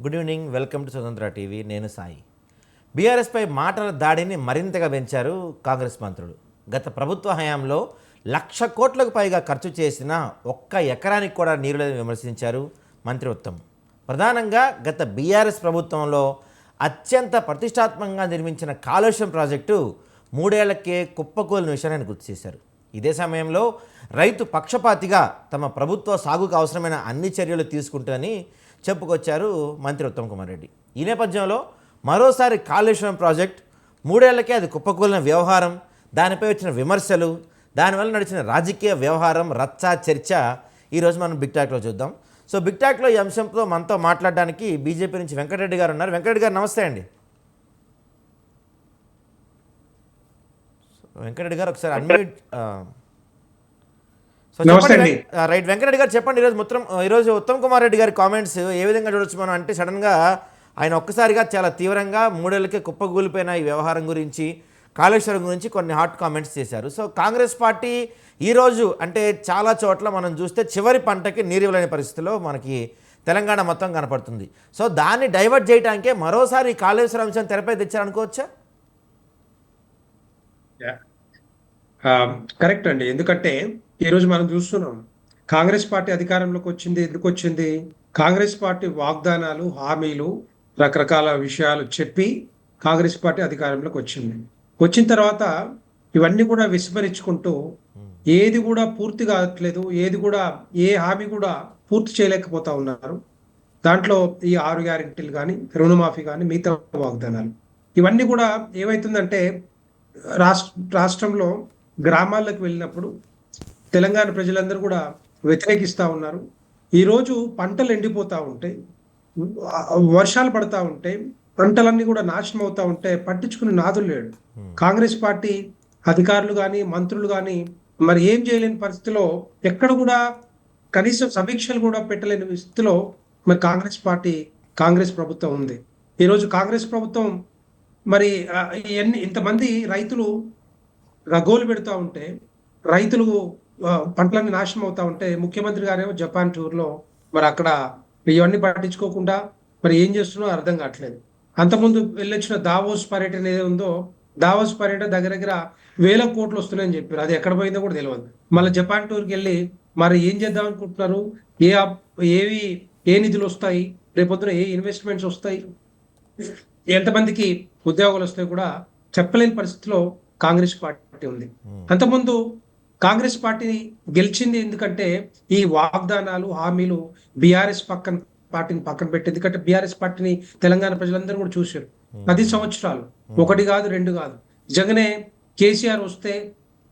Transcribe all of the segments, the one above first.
Good evening, welcome to స్వతంత్ర TV. నేను సాయి. బీఆర్ఎస్పై మాటల దాడిని మరింతగా పెంచారు కాంగ్రెస్ మంత్రులు. గత ప్రభుత్వ హయాంలో 1,00,000 కోట్లకు పైగా ఖర్చు చేసిన ఒక్క ఎకరానికి కూడా నీరు లేదని విమర్శించారు మంత్రి ఉత్తమ్. ప్రధానంగా గత బీఆర్ఎస్ ప్రభుత్వంలో అత్యంత ప్రతిష్టాత్మకంగా నిర్మించిన కాళేశ్వరం ప్రాజెక్టు 3 ఏళ్లకే కుప్పకూలిన విషయాన్ని గుర్తు చేశారు. ఇదే సమయంలో రైతు పక్షపాతిగా తమ ప్రభుత్వ సాగుకు అవసరమైన అన్ని చర్యలు తీసుకుంటుందని చెప్పుకొచ్చారు మంత్రి ఉత్తమ్ కుమార్ రెడ్డి. ఈ నేపథ్యంలో మరోసారి కాళేశ్వరం ప్రాజెక్ట్ 3 ఏళ్లకే అది కుప్పకూలిన వ్యవహారం, దానిపై వచ్చిన విమర్శలు, దానివల్ల నడిచిన రాజకీయ వ్యవహారం, రచ్చ చర్చ ఈరోజు మనం బిగ్ టాక్లో చూద్దాం. సో బిగ్ టాక్లో ఈ అంశంతో మనతో మాట్లాడడానికి బీజేపీ నుంచి వెంకటరెడ్డి గారు ఉన్నారు. వెంకటరెడ్డి గారు నమస్తే అండి. వెంకటరెడ్డి గారు ఒకసారి అన్మ్యూట్. సో చెప్పండి. రైట్, వెంకటరెడ్డి గారు చెప్పండి. ఈరోజు ఉత్తమ్ కుమార్ రెడ్డి గారి కామెంట్స్ ఏ విధంగా చూడొచ్చు మనం అంటే, సడన్గా ఆయన ఒక్కసారిగా చాలా తీవ్రంగా 3 ఏళ్లకే కుప్పకూలిపోయిన ఈ వ్యవహారం గురించి, కాళేశ్వరం గురించి కొన్ని హాట్ కామెంట్స్ చేశారు. సో కాంగ్రెస్ పార్టీ ఈరోజు అంటే చాలా చోట్ల మనం చూస్తే చివరి పంటకి నీరు ఇవ్వలేని పరిస్థితిలో మనకి తెలంగాణ మొత్తం కనపడుతుంది. సో దాన్ని డైవర్ట్ చేయడానికే మరోసారి కాళేశ్వరం అంశం తెరపై తెచ్చారనుకోవచ్చా? కరెక్ట్ అండి. ఎందుకంటే ఈరోజు మనం చూస్తున్నాం కాంగ్రెస్ పార్టీ అధికారంలోకి వచ్చింది. ఎందుకు వచ్చింది? కాంగ్రెస్ పార్టీ వాగ్దానాలు, హామీలు, రకరకాల విషయాలు చెప్పి కాంగ్రెస్ పార్టీ అధికారంలోకి వచ్చింది. వచ్చిన తర్వాత ఇవన్నీ కూడా విస్మరించుకుంటూ ఏది కూడా పూర్తి కావట్లేదు, ఏ హామీ కూడా పూర్తి చేయలేకపోతా ఉన్నారు. దాంట్లో ఈ 6 గ్యారెంటీలు కానీ, రుణమాఫీ కానీ, మిగతా వాగ్దానాలు ఇవన్నీ కూడా ఏమవుతుందంటే, రాష్ట్రంలో గ్రామాల్లోకి వెళ్ళినప్పుడు తెలంగాణ ప్రజలందరూ కూడా వ్యతిరేకిస్తూ ఉన్నారు. ఈరోజు పంటలు ఎండిపోతూ ఉంటే, వర్షాలు పడతా ఉంటే, పంటలన్నీ కూడా నాశనం అవుతా ఉంటే పట్టించుకునే నాదులు లేడు. కాంగ్రెస్ పార్టీ అధికారులు కానీ, మంత్రులు కానీ మరి ఏం చేయలేని పరిస్థితిలో, ఎక్కడ కూడా కనీసం సమీక్షలు కూడా పెట్టలేని స్థితిలో మరి కాంగ్రెస్ ప్రభుత్వం ఉంది. ఈరోజు కాంగ్రెస్ ప్రభుత్వం మరి ఇంతమంది రైతులు గోలు పెడతా ఉంటే, రైతులు పంటలన్నీ నాశనం అవుతా ఉంటే, ముఖ్యమంత్రి గారేమో జపాన్ టూర్లో మరి అక్కడ ఇవన్నీ పట్టించుకోకుండా మరి ఏం చేస్తున్నారో అర్థం కావట్లేదు. అంతకుముందు వెళ్ళొచ్చిన దావోస్ పర్యటన ఏదో ఉందో, దావోస్ పర్యటన దగ్గర 1,000 కోట్లు వస్తున్నాయని చెప్పారు. అది ఎక్కడ పోయిందో కూడా తెలియదు. మళ్ళీ జపాన్ టూర్కి వెళ్ళి మరి ఏం చేద్దాం అనుకుంటున్నారు, ఏ నిధులు వస్తాయి, రేపొద్దున ఏ ఇన్వెస్ట్మెంట్స్ వస్తాయి, ఎంతమందికి ఉద్యోగాలు వస్తాయి కూడా చెప్పలేని పరిస్థితిలో కాంగ్రెస్ పార్టీ ఉంది. అంతకుముందు కాంగ్రెస్ పార్టీ గెలిచింది ఎందుకంటే ఈ వాగ్దానాలు, హామీలు బీఆర్ఎస్ పార్టీని పక్కన పెట్టి, ఎందుకంటే బీఆర్ఎస్ పార్టీని తెలంగాణ ప్రజలందరూ కూడా చూశారు. 10 సంవత్సరాలు, 1 కాదు 2 కాదు. నిజంగానే కేసీఆర్ వస్తే,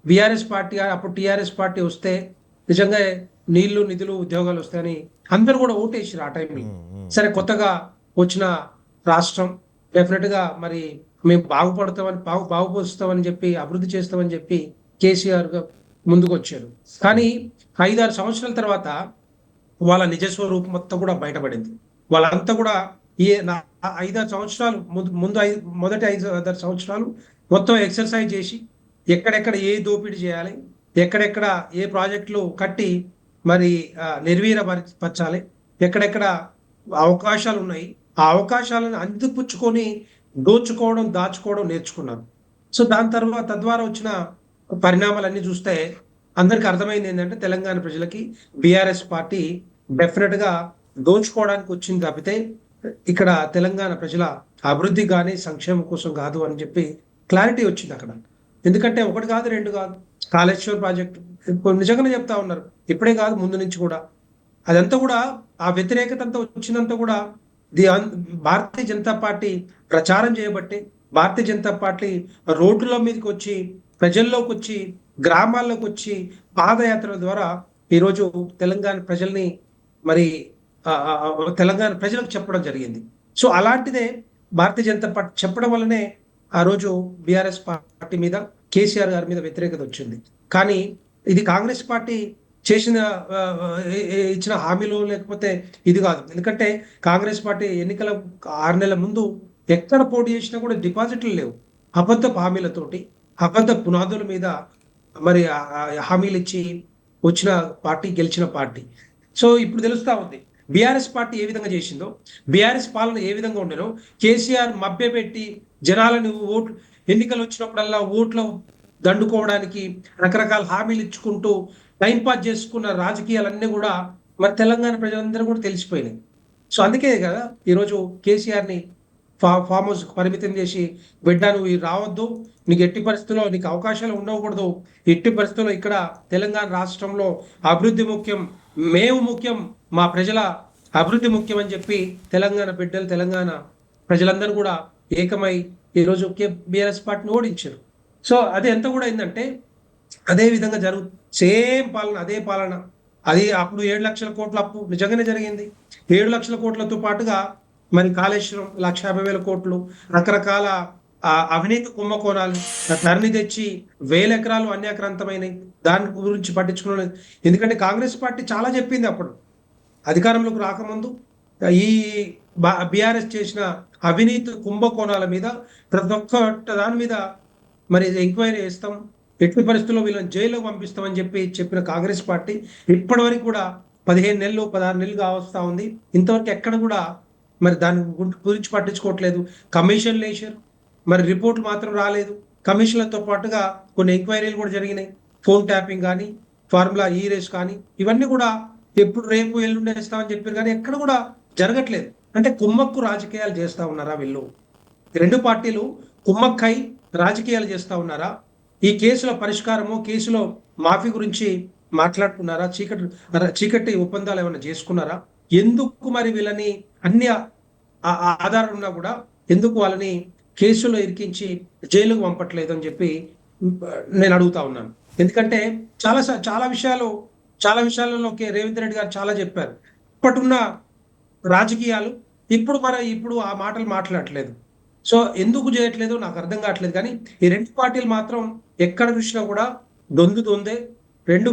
బీఆర్ఎస్ పార్టీ అప్పుడు టీఆర్ఎస్ పార్టీ వస్తే నిజంగా నీళ్లు, నిధులు, ఉద్యోగాలు వస్తాయని అందరూ కూడా ఓటేసారు ఆ టైంలో. సరే, కొత్తగా వచ్చిన రాష్ట్రం డెఫినెట్ గా మరి మేము బాగుపరుస్తామని చెప్పి, అభివృద్ధి చేస్తామని చెప్పి కేసీఆర్ ముందుకు వచ్చారు. కానీ 5-6 సంవత్సరాల తర్వాత వాళ్ళ నిజస్వరూపం మొత్తం కూడా బయటపడింది. వాళ్ళంతా కూడా 5-6 సంవత్సరాలు మొదటి 5-6 సంవత్సరాలు మొత్తం ఎక్సర్సైజ్ చేసి, ఎక్కడెక్కడ ఏ దోపిడీ చేయాలి, ఎక్కడెక్కడ ఏ ప్రాజెక్టులు కట్టి మరి నిర్వీర్యపరచాలి, ఎక్కడెక్కడ అవకాశాలు ఉన్నాయి, ఆ అవకాశాలను అందిపుచ్చుకొని దాచుకోవడం నేర్చుకున్నారు. సో తద్వారా వచ్చిన పరిణామాలన్నీ చూస్తే అందరికి అర్థమైంది ఏంటంటే, తెలంగాణ ప్రజలకి బీఆర్ఎస్ పార్టీ డెఫినెట్ గా దోచుకోవడానికి వచ్చింది తప్పితే ఇక్కడ తెలంగాణ ప్రజల అభివృద్ధి కానీ సంక్షేమం కోసం కాదు అని చెప్పి క్లారిటీ వచ్చింది అక్కడ. ఎందుకంటే 1 కాదు 2 కాదు, కాళేశ్వరం ప్రాజెక్టు నిజంగానే చెప్తా ఉన్నారు. ఇప్పుడే కాదు, ముందు నుంచి కూడా అదంతా కూడా ఆ వ్యతిరేకత అంతా వచ్చిందంతా కూడా భారతీయ జనతా పార్టీ ప్రచారం చేయబట్టి, భారతీయ జనతా పార్టీ రోడ్ల మీదకి వచ్చి, ప్రజల్లోకి వచ్చి, గ్రామాల్లోకి వచ్చి పాదయాత్రల ద్వారా ఈరోజు తెలంగాణ ప్రజల్ని మరి తెలంగాణ ప్రజలకు చెప్పడం జరిగింది. సో అలాంటిదే భారతీయ జనతా పార్టీ చెప్పడం వల్లనే ఆ రోజు బీఆర్ఎస్ పార్టీ మీద, కేసీఆర్ గారి మీద వ్యతిరేకత వచ్చింది. కానీ ఇది కాంగ్రెస్ పార్టీ ఇచ్చిన హామీలు లేకపోతే ఇది కాదు. ఎందుకంటే కాంగ్రెస్ పార్టీ ఎన్నికల 6 నెలల ముందు ఎక్కడ పోటీ చేసినా కూడా డిపాజిట్లు లేవు. అబద్ధపు హామీలతోటి, అబద్ధ పునాదుల మీద మరి హామీలు ఇచ్చి వచ్చిన పార్టీ, గెలిచిన పార్టీ. సో ఇప్పుడు తెలుస్తా ఉంది బీఆర్ఎస్ పార్టీ ఏ విధంగా చేసిందో, బీఆర్ఎస్ పాలన ఏ విధంగా ఉండేనో, కేసీఆర్ మభ్యపెట్టి జనాలను ఎన్నికలు వచ్చినప్పుడల్లా ఓట్లు దండుకోవడానికి రకరకాల హామీలు ఇచ్చుకుంటూ టైంపాస్ చేసుకున్న రాజకీయాలన్నీ కూడా మరి తెలంగాణ ప్రజలందరూ కూడా తెలిసిపోయినాయి. సో అందుకే కదా ఈరోజు కేసీఆర్ని ఫామ్ హౌస్ పరిమితం చేసి, బిడ్డ నువ్వు రావద్దు, నీకు ఎట్టి పరిస్థితుల్లో నీకు అవకాశాలు ఉండకూడదు, ఎట్టి పరిస్థితుల్లో ఇక్కడ తెలంగాణ రాష్ట్రంలో అభివృద్ధి ముఖ్యం, మేము ముఖ్యం, మా ప్రజల అభివృద్ధి ముఖ్యం అని చెప్పి తెలంగాణ బిడ్డలు, తెలంగాణ ప్రజలందరూ కూడా ఏకమై ఈరోజు బీఆర్ఎస్ పార్టీని ఓడించారు. సో అది ఎంత కూడా ఏంటంటే అదే విధంగా సేమ్ పాలన, అదే పాలన. అది అప్పుడు 7 లక్షల కోట్ల అప్పు నిజంగానే జరిగింది. 7 లక్షల కోట్లతో పాటుగా మరి కాళేశ్వరం 1,50,000 కోట్లు, రకరకాల అవినీతి కుంభకోణాలు, ధరణి తెచ్చి 1000 ఎకరాలు అన్యాక్రాంతమైనవి. దాని గురించి పట్టించుకోలేదు. ఎందుకంటే కాంగ్రెస్ పార్టీ చాలా చెప్పింది అప్పుడు అధికారంలోకి రాకముందు, ఈ బీఆర్ఎస్ చేసిన అవినీతి కుంభకోణాల మీద ప్రతి ఒక్క దాని మీద మరి ఎంక్వైరీ చేస్తాం, ఎట్టి పరిస్థితుల్లో వీళ్ళని జైలుకు పంపిస్తామని చెప్పిన కాంగ్రెస్ పార్టీ ఇప్పటి వరకు కూడా 15 నెలలు 16 నెలలు కావస్తా ఉంది. ఇంతవరకు ఎక్కడ కూడా మరి దాని గురించి పట్టించుకోవట్లేదు. కమిషన్లు వేసారు, మరి రిపోర్ట్లు మాత్రం రాలేదు. కమిషన్లతో పాటుగా కొన్ని ఎంక్వైరీలు కూడా జరిగినాయి. ఫోన్ ట్యాపింగ్ కానీ, ఫార్ములా ఈ రేస్ కానీ, ఇవన్నీ కూడా ఎప్పుడు రేపు ఎల్లుండి వేస్తామని చెప్పారు కానీ ఎక్కడ కూడా జరగట్లేదు. అంటే కుమ్మక్కు రాజకీయాలు చేస్తా ఉన్నారా వీళ్ళు? రెండు పార్టీలు కుమ్మక్కై రాజకీయాలు చేస్తా ఉన్నారా? ఈ కేసుల పరిష్కారము, కేసులో మాఫీ గురించి మాట్లాడుకున్నారా? చీకటి ఒప్పందాలు ఏమైనా చేసుకున్నారా? ఎందుకు మరి వీళ్ళని అన్ని ఆధారాలు ఉన్నా కూడా ఎందుకు వాళ్ళని కేసులో ఇరికించి జైలుకు పంపట్లేదు అని చెప్పి నేను అడుగుతా ఉన్నాను. ఎందుకంటే చాలా విషయాలలో రేవంత్ రెడ్డి గారు చాలా చెప్పారు. ఇప్పటిన్న రాజకీయాలు ఇప్పుడు ఆ మాటలు మాట్లాడట్లేదు. సో ఎందుకు చేయట్లేదు నాకు అర్థం కావట్లేదు. కానీ ఈ రెండు పార్టీలు మాత్రం ఎక్కడ చూసినా కూడా దొందే. రెండు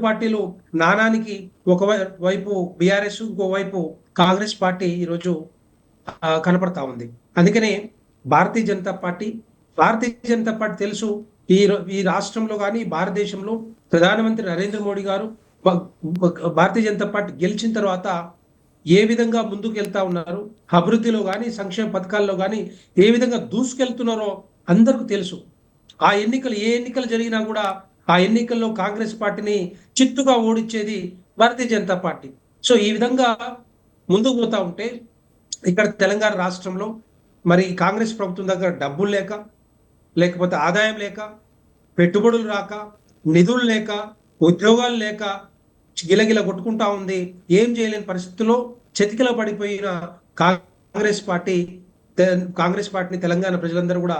పార్టీలు నానానికి ఒకవైపు బీఆర్ఎస్, ఇంకోవైపు కాంగ్రెస్ పార్టీ ఈరోజు కనపడతా ఉంది. అందుకనే భారతీయ జనతా పార్టీ తెలుసు, ఈ రాష్ట్రంలో కానీ భారతదేశంలో ప్రధానమంత్రి నరేంద్ర మోడీ గారు భారతీయ జనతా పార్టీ గెలిచిన తర్వాత ఏ విధంగా ముందుకు వెళ్తా ఉన్నారు, అభివృద్ధిలో కానీ సంక్షేమ పథకాల్లో కానీ ఏ విధంగా దూసుకెళ్తున్నారో అందరికీ తెలుసు. ఏ ఎన్నికలు జరిగినా కూడా ఆ ఎన్నికల్లో కాంగ్రెస్ పార్టీని చిత్తుగా ఓడించేది భారతీయ జనతా పార్టీ. సో ఈ విధంగా ముందుకు పోతా ఉంటే ఇక్కడ తెలంగాణ రాష్ట్రంలో మరి కాంగ్రెస్ ప్రభుత్వం దగ్గర డబ్బులు లేకపోతే ఆదాయం లేక, పెట్టుబడులు రాక, నిధులు లేక, ఉద్యోగాలు లేక గిలగిల కొట్టుకుంటా ఉంది. ఏం చేయలేని పరిస్థితుల్లో చతికిల పడిపోయిన కాంగ్రెస్ పార్టీని తెలంగాణ ప్రజలందరూ కూడా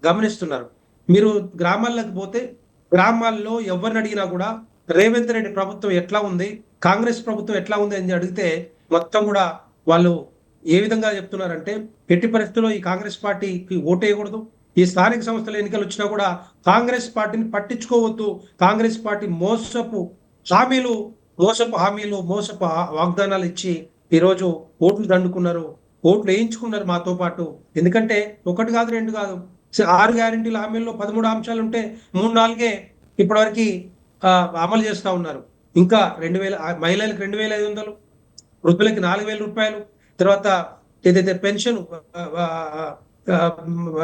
గమనిస్తున్నారు. మీరు గ్రామాల్లోకి పోతే గ్రామాల్లో ఎవరిని అడిగినా కూడా రేవంత్ రెడ్డి ప్రభుత్వం ఎట్లా ఉంది, కాంగ్రెస్ ప్రభుత్వం ఎట్లా ఉంది అని అడిగితే మొత్తం కూడా వాళ్ళు ఏ విధంగా చెప్తున్నారంటే ఎట్టి పరిస్థితుల్లో ఈ కాంగ్రెస్ పార్టీకి ఓటేయకూడదు, ఈ స్థానిక సంస్థల ఎన్నికలు వచ్చినా కూడా కాంగ్రెస్ పార్టీని పట్టించుకోవద్దు, కాంగ్రెస్ పార్టీ మోసపు హామీలు మోసపు వాగ్దానాలు ఇచ్చి ఈరోజు ఓట్లు దండుకున్నారు, ఓట్లు వేయించుకున్నారు మాతో పాటు. ఎందుకంటే 1 కాదు 2 కాదు 6 గ్యారెంటీల హామీల్లో 13 అంశాలు ఉంటే 3-4 ఇప్పటివరకు అమలు చేస్తూ ఉన్నారు. ఇంకా 2,000 మహిళలకు 2,500, వృద్ధులకి 4,000 రూపాయలు, తర్వాత ఏదైతే పెన్షన్,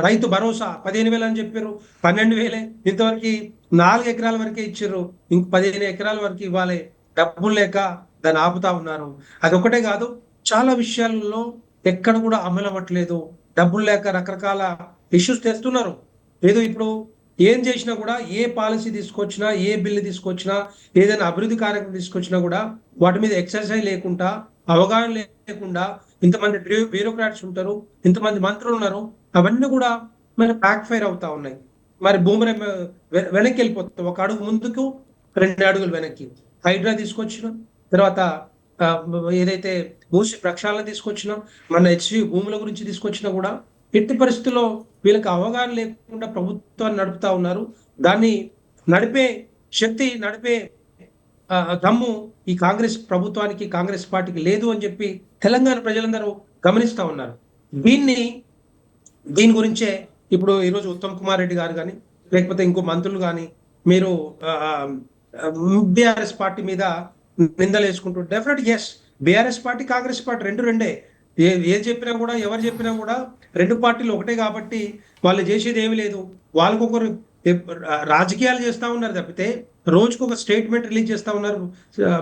రైతు భరోసా 15,000 అని చెప్పారు, 12,000. ఇంతవరకు 4 ఎకరాల వరకే ఇచ్చారు, ఇంక 15 ఎకరాల వరకు ఇవ్వాలి. డబ్బులు లేక దాన్ని ఆపుతా ఉన్నారు. అదొకటే కాదు, చాలా విషయాల్లో ఎక్కడ కూడా అమలు అవ్వట్లేదు. డబ్బులు లేక రకరకాల ఇష్యూస్ తెస్తున్నారు. ఏదో ఇప్పుడు ఏం చేసినా కూడా, ఏ పాలసీ తీసుకొచ్చినా, ఏ బిల్లు తీసుకొచ్చినా, ఏదైనా అభివృద్ధి కార్యక్రమం తీసుకొచ్చినా కూడా వాటి మీద ఎక్సర్సైజ్ లేకుండా, అవగాహన లేకుండా, ఇంతమంది బ్యూరోక్రాట్స్ ఉంటారు, ఇంతమంది మంత్రులు ఉన్నారు, అవన్నీ కూడా మరి బ్యాక్ ఫైర్ అవుతా ఉన్నాయి. మరి భూమి వెనక్కి వెళ్ళిపోతాం, 1 అడుగు ముందుకు 2 అడుగులు వెనక్కి. హైడ్రా తీసుకొచ్చిన తర్వాత ఏదైతే మూసి ప్రక్షాళన తీసుకొచ్చినా, మన హెచ్సి భూముల గురించి తీసుకొచ్చినా కూడా ఎట్టి పరిస్థితుల్లో వీళ్ళకి అవగాహన లేకుండా ప్రభుత్వాన్ని నడుపుతా ఉన్నారు. దాన్ని నడిపే శక్తి, నడిపే దమ్ము ఈ కాంగ్రెస్ ప్రభుత్వానికి, కాంగ్రెస్ పార్టీకి లేదు అని చెప్పి తెలంగాణ ప్రజలందరూ గమనిస్తా ఉన్నారు. దీని గురించే ఇప్పుడు ఈరోజు ఉత్తమ్ కుమార్ రెడ్డి గారు కానీ, లేకపోతే ఇంకో మంత్రులు కానీ మీరు బీఆర్ఎస్ పార్టీ మీద నిందలు వేసుకుంటూ, definite yes, BRS party Congress party రెండు రెండే. ఏది చెప్పినా కూడా ఎవరు చెప్పినా కూడా రెండు పార్టీలు ఒకటే కాబట్టి వాళ్ళు చేసేది ఏమీ లేదు. వాళ్ళకొకరు రాజకీయాలు చేస్తా ఉన్నారు తప్పితే రోజుకు ఒక స్టేట్మెంట్ రిలీజ్ చేస్తా ఉన్నారు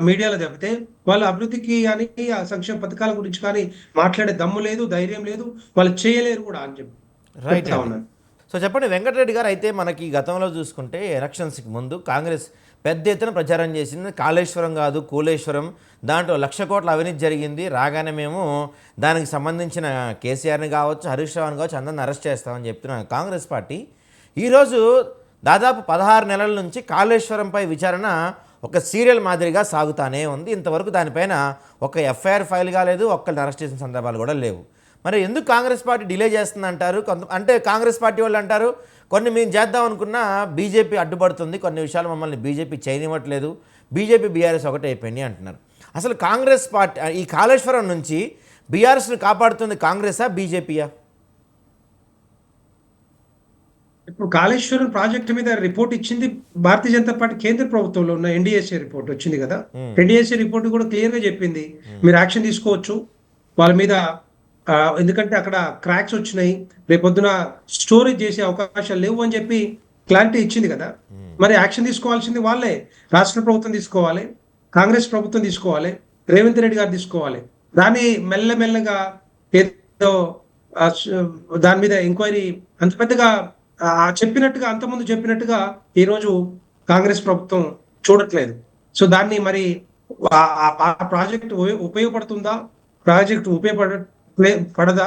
మీడియాలో తప్పితే వాళ్ళ అభివృద్ధికి కానీ ఆ సంక్షేమ పథకాల గురించి కానీ మాట్లాడే దమ్ము లేదు, ధైర్యం లేదు, వాళ్ళు చేయలేరు కూడా అని చెప్పి రైట్ చెప్తా ఉన్నారు. సో చెప్పండి వెంకటరెడ్డి గారు, అయితే మనకి గతంలో చూసుకుంటే ఎలక్షన్స్కి ముందు కాంగ్రెస్ పెద్ద ఎత్తున ప్రచారం చేసింది కాళేశ్వరం కాదు కూలేశ్వరం, దాంట్లో 1,00,000 కోట్ల అవినీతి జరిగింది, రాగానే మేము దానికి సంబంధించిన కేసీఆర్ని కావచ్చు హరీష్ రావుని కావచ్చు అందరిని అరెస్ట్ చేస్తామని చెప్తున్న కాంగ్రెస్ పార్టీ ఈరోజు దాదాపు 16 నెలల నుంచి కాళేశ్వరంపై విచారణ ఒక సీరియల్ మాదిరిగా సాగుతానే ఉంది. ఇంతవరకు దానిపైన ఒక ఎఫ్ఐఆర్ ఫైల్ కాలేదు, ఒక్కరిని అరెస్ట్ చేసిన సందర్భాలు కూడా లేవు. మరి ఎందుకు కాంగ్రెస్ పార్టీ డిలే చేస్తుంది అంటారు? అంటే కాంగ్రెస్ పార్టీ వాళ్ళు అంటారు కొన్ని మేము చేద్దాం అనుకున్నా బీజేపీ అడ్డుపడుతుంది, కొన్ని విషయాలు మమ్మల్ని బీజేపీ చేయనివ్వట్లేదు, బీజేపీ బీఆర్ఎస్ ఒకటే అయిపోయింది అంటున్నారు. అసలు కాంగ్రెస్ పార్టీ ఈ కాళేశ్వరం నుంచి బీఆర్ఎస్ని కాపాడుతుంది కాంగ్రెసా బీజేపీయా? ఇప్పుడు కాళేశ్వరం ప్రాజెక్టు మీద రిపోర్ట్ ఇచ్చింది భారతీయ జనతా పార్టీ కేంద్ర ప్రభుత్వంలో ఉన్న ఎన్డీఏసీ రిపోర్ట్ వచ్చింది కదా. ఎన్డీఏసీ రిపోర్ట్ కూడా క్లియర్ గా చెప్పింది మీరు యాక్షన్ తీసుకోవచ్చు వాళ్ళ మీద, ఎందుకంటే అక్కడ క్రాక్స్ వచ్చినాయి, రేపొద్దున స్టోరేజ్ చేసే అవకాశాలు లేవు అని చెప్పి క్లారిటీ ఇచ్చింది కదా. మరి యాక్షన్ తీసుకోవాల్సింది వాళ్ళే, రాష్ట్ర ప్రభుత్వం తీసుకోవాలి, కాంగ్రెస్ ప్రభుత్వం తీసుకోవాలి, రేవంత్ రెడ్డి గారు తీసుకోవాలి. దాన్ని మెల్లమెల్లగా ఏదో దాని మీద ఎంక్వైరీ అంత పెద్దగా చెప్పినట్టుగా అంతకుముందు చెప్పినట్టుగా ఈరోజు కాంగ్రెస్ ప్రభుత్వం చూడట్లేదు. సో దాన్ని మరి ఆ ప్రాజెక్ట్ ఉపయోగపడుతుందా, ప్రాజెక్ట్ పడదా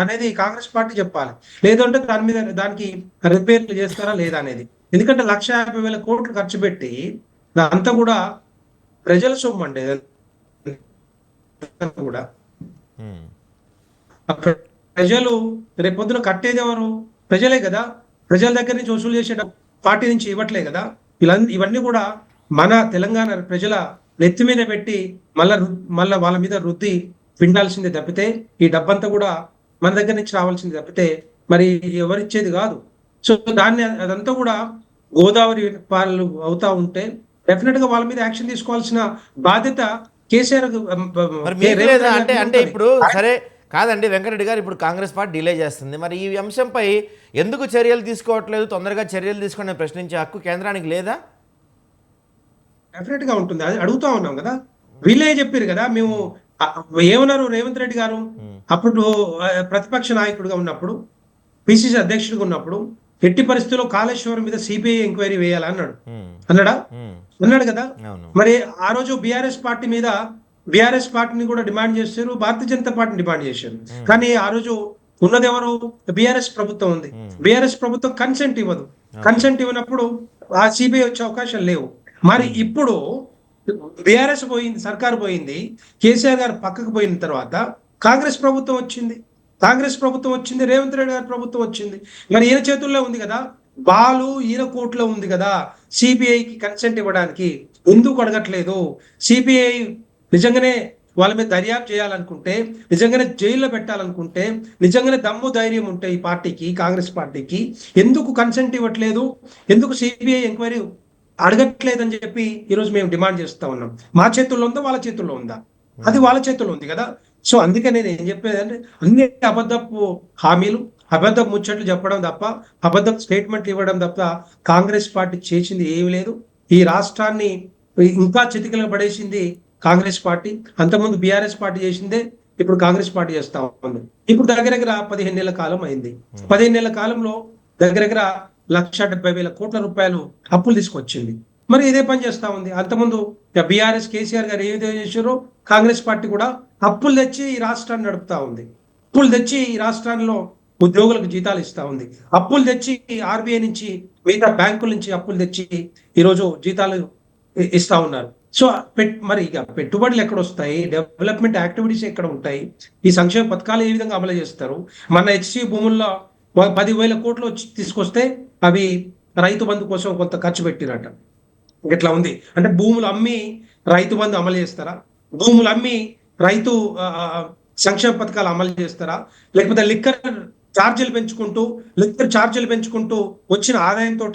అనేది కాంగ్రెస్ పార్టీ చెప్పాలి. లేదంటే దాని మీద దానికి రిపేర్లు చేస్తారా లేదా అనేది. ఎందుకంటే 1,50,000 కోట్లు ఖర్చు పెట్టి అంతా కూడా ప్రజల సొమ్ము అండి కూడా. ప్రజలు రేపొద్దున కట్టేది ఎవరు? ప్రజలే కదా. ప్రజల దగ్గర నుంచి వసూలు చేసే పార్టీ నుంచి ఇవ్వట్లే కదా. ఇవన్నీ కూడా మన తెలంగాణ ప్రజల నెత్తి మీద పెట్టి మళ్ళా వాళ్ళ మీద రుద్ది పిండాల్సిందే తప్పితే ఈ డబ్బంతా కూడా మన దగ్గర నుంచి రావాల్సింది తప్పితే మరి ఎవరిచ్చేది కాదు. సో దాన్ని అదంతా కూడా గోదావరి పాలలు అవుతా ఉంటే డెఫినెట్ గా వాళ్ళ మీద యాక్షన్ తీసుకోవాల్సిన బాధ్యత కేసీఆర్. అంటే ఇప్పుడు సరే కాదండి వెంకటరెడ్డి గారు, ఇప్పుడు కాంగ్రెస్ పార్టీ డిలే చేస్తుంది, మరి ఈ అంశంపై ఎందుకు చర్యలు తీసుకోవట్లేదు? తొందరగా చర్యలు తీసుకుని ప్రశ్నించే హక్కు కేంద్రానికి లేదా? డెఫినెట్ గా ఉంటుంది, అది అడుగుతా ఉన్నాం కదా. వీళ్ళే చెప్పారు కదా. మేము ఏమన్నారు రేవంత్ రెడ్డి గారు అప్పుడు ప్రతిపక్ష నాయకుడిగా ఉన్నప్పుడు, పిసిసి అధ్యక్షుడిగా ఉన్నప్పుడు ఎట్టి పరిస్థితుల్లో కాళేశ్వరం మీద సిబిఐ ఎంక్వైరీ వేయాలన్నాడు. అన్నాడు కదా. మరి ఆ రోజు బీఆర్ఎస్ పార్టీ మీద బీఆర్ఎస్ పార్టీని కూడా డిమాండ్ చేశారు, భారతీయ జనతా పార్టీని డిమాండ్ చేశారు. కానీ ఆ రోజు ఉన్నది ఎవరు? బీఆర్ఎస్ ప్రభుత్వం ఉంది. బీఆర్ఎస్ ప్రభుత్వం కన్సెంట్ ఇవ్వదు. కన్సెంట్ ఇవ్వనప్పుడు ఆ సిబిఐ వచ్చే అవకాశాలు లేవు. మరి ఇప్పుడు బీఆర్ఎస్ పోయింది, సర్కారు పోయింది, కేసీఆర్ గారు పక్కకు పోయిన తర్వాత కాంగ్రెస్ ప్రభుత్వం వచ్చింది. రేవంత్ రెడ్డి గారి ప్రభుత్వం వచ్చింది. మరి ఈయన చేతుల్లో ఉంది కదా, బాలు ఈయన కోర్టులో ఉంది కదా. సిబిఐకి కన్సెంట్ ఇవ్వడానికి ఎందుకు అడగట్లేదు? సిబిఐ నిజంగానే వాళ్ళ మీద దర్యాప్తు చేయాలనుకుంటే, నిజంగానే జైల్లో పెట్టాలనుకుంటే, నిజంగానే దమ్ము ధైర్యం ఉంటే ఈ పార్టీకి, కాంగ్రెస్ పార్టీకి ఎందుకు కన్సెంట్ ఇవ్వట్లేదు? ఎందుకు సిబిఐ ఎంక్వైరీ అడగట్లేదని చెప్పి ఈరోజు మేము డిమాండ్ చేస్తా ఉన్నాం. మా చేతుల్లో ఉందా, వాళ్ళ చేతుల్లో ఉందా? అది వాళ్ళ చేతుల్లో ఉంది కదా. సో అందుకే నేను ఏం చెప్పేది అంటే అన్ని అబద్ధపు హామీలు, అబద్ధపు ముచ్చట్లు చెప్పడం తప్ప, అబద్ధపు స్టేట్మెంట్లు ఇవ్వడం తప్ప కాంగ్రెస్ పార్టీ చేసింది ఏమీ లేదు. ఈ రాష్ట్రాన్ని ఇంకా చితికిలో పడేసింది కాంగ్రెస్ పార్టీ. అంతకుముందు బీఆర్ఎస్ పార్టీ చేసిందే ఇప్పుడు కాంగ్రెస్ పార్టీ చేస్తా ఉంది. ఇప్పుడు దగ్గర 15 నెలల కాలం అయింది. 15 నెలల కాలంలో దగ్గర 1,70,000 కోట్ల రూపాయలు అప్పులు తీసుకొచ్చింది. మరి ఇదే పని చేస్తా ఉంది. అంతకుముందు బీఆర్ఎస్ కేసీఆర్ గారు ఏదైతే చేశారో కాంగ్రెస్ పార్టీ కూడా అప్పులు తెచ్చి ఈ రాష్ట్రాన్ని నడుపుతా ఉంది. అప్పులు తెచ్చి ఈ రాష్ట్రాల్లో ఉద్యోగులకు జీతాలు ఇస్తా ఉంది. అప్పులు తెచ్చి ఆర్బీఐ నుంచి, మిగతా బ్యాంకుల నుంచి అప్పులు తెచ్చి ఈరోజు జీతాలు ఇస్తా ఉన్నారు. సో మరి ఇక పెట్టుబడులు ఎక్కడ వస్తాయి? డెవలప్మెంట్ యాక్టివిటీస్ ఎక్కడ ఉంటాయి? ఈ సంక్షేమ పథకాలు ఏ విధంగా అమలు చేస్తారు? మన హెచ్సి భూముల్లో 10,000 కోట్లు వచ్చి తీసుకొస్తే అవి రైతు బంధు కోసం కొంత ఖర్చు పెట్టినట్ట. ఇట్లా ఉంది అంటే భూములు అమ్మి రైతు బంధు అమలు చేస్తారా? భూములు అమ్మి రైతు సంక్షేమ పథకాలు అమలు చేస్తారా? లేకపోతే లిక్కర్ ఛార్జీలు పెంచుకుంటూ లిక్కర్ ఛార్జీలు పెంచుకుంటూ వచ్చిన ఆదాయంతో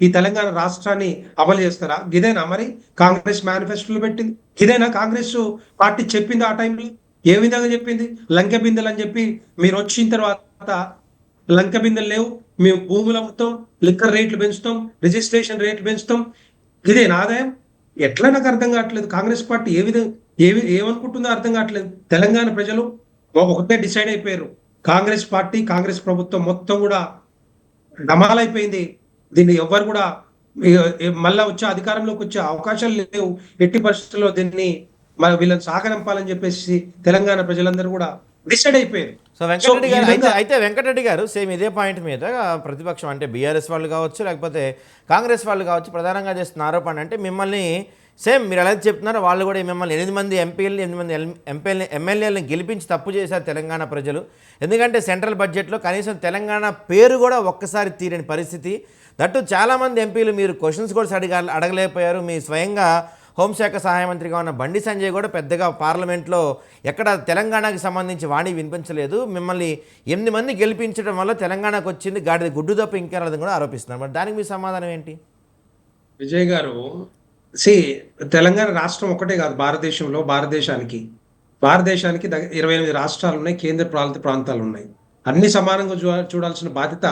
ఈ తెలంగాణ రాష్ట్రాన్ని అమలు చేస్తారా? ఇదేనా మరి కాంగ్రెస్ మేనిఫెస్టోలో పెట్టింది? ఇదేనా కాంగ్రెస్ పార్టీ చెప్పింది? ఆ టైంలో ఏ విధంగా చెప్పింది? లంకె బిందెలు అని చెప్పి మీరు వచ్చిన తర్వాత లంకె బిందెలు లేవు, మేము భూములు అమ్ముతాం, లిక్కర్ రేట్లు పెంచుతాం, రిజిస్ట్రేషన్ రేట్లు పెంచుతాం, ఇదేనా ఆదాయం? ఎట్లా నాకు అర్థం కావట్లేదు. కాంగ్రెస్ పార్టీ ఏ విధంగా ఏమనుకుంటుందో అర్థం కావట్లేదు. తెలంగాణ ప్రజలు ఒకటే డిసైడ్ అయిపోయారు, కాంగ్రెస్ పార్టీ కాంగ్రెస్ ప్రభుత్వం మొత్తం కూడా డమాలైపోయింది. దీన్ని ఎవ్వరు కూడా మళ్ళా వచ్చే అధికారంలోకి వచ్చే అవకాశాలు లేవు. ఎట్టి పరిస్థితుల్లో దీన్ని వీళ్ళని సాగనంపాలని చెప్పేసి తెలంగాణ ప్రజలందరూ కూడా డిసైడ్ అయిపోయారు. సో వెంకటరెడ్డి గారు అయితే వెంకటరెడ్డి గారు సేమ్ ఇదే పాయింట్ మీద ప్రతిపక్షం అంటే బీఆర్ఎస్ వాళ్ళు కావచ్చు లేకపోతే కాంగ్రెస్ వాళ్ళు కావచ్చు ప్రధానంగా చేస్తున్న ఆరోపణ అంటే మిమ్మల్ని సేమ్ మీరు ఎలా చెప్తున్నారో వాళ్ళు కూడా మిమ్మల్ని 8 మంది ఎంపీలు 8 మంది ఎమ్మెల్యేలను గెలిపించి తప్పు చేశారు తెలంగాణ ప్రజలు. ఎందుకంటే సెంట్రల్ బడ్జెట్లో కనీసం తెలంగాణ పేరు కూడా ఒక్కసారి తీరని పరిస్థితి. దట్టు చాలామంది ఎంపీలు మీరు క్వశ్చన్స్ కూడా అడగలేకపోయారు. మీ స్వయంగా హోంశాఖ సహాయ మంత్రిగా ఉన్న బండి సంజయ్ కూడా పెద్దగా పార్లమెంట్లో ఎక్కడ తెలంగాణకి సంబంధించి వాణి వినిపించలేదు. మిమ్మల్ని 8 మంది గెలిపించడం వల్ల తెలంగాణకు వచ్చింది గాడిద గుడ్డు తప్ప ఇంకేనది కూడా ఆరోపిస్తున్నారు. మరి దానికి మీ సమాధానం ఏంటి? విజయ్ గారు, తెలంగాణ రాష్ట్రం ఒకటే కాదు భారతదేశానికి 28 రాష్ట్రాలు ఉన్నాయి, కేంద్ర పాలిత ప్రాంతాలు ఉన్నాయి. అన్ని సమానంగా చూడాల్సిన బాధ్యత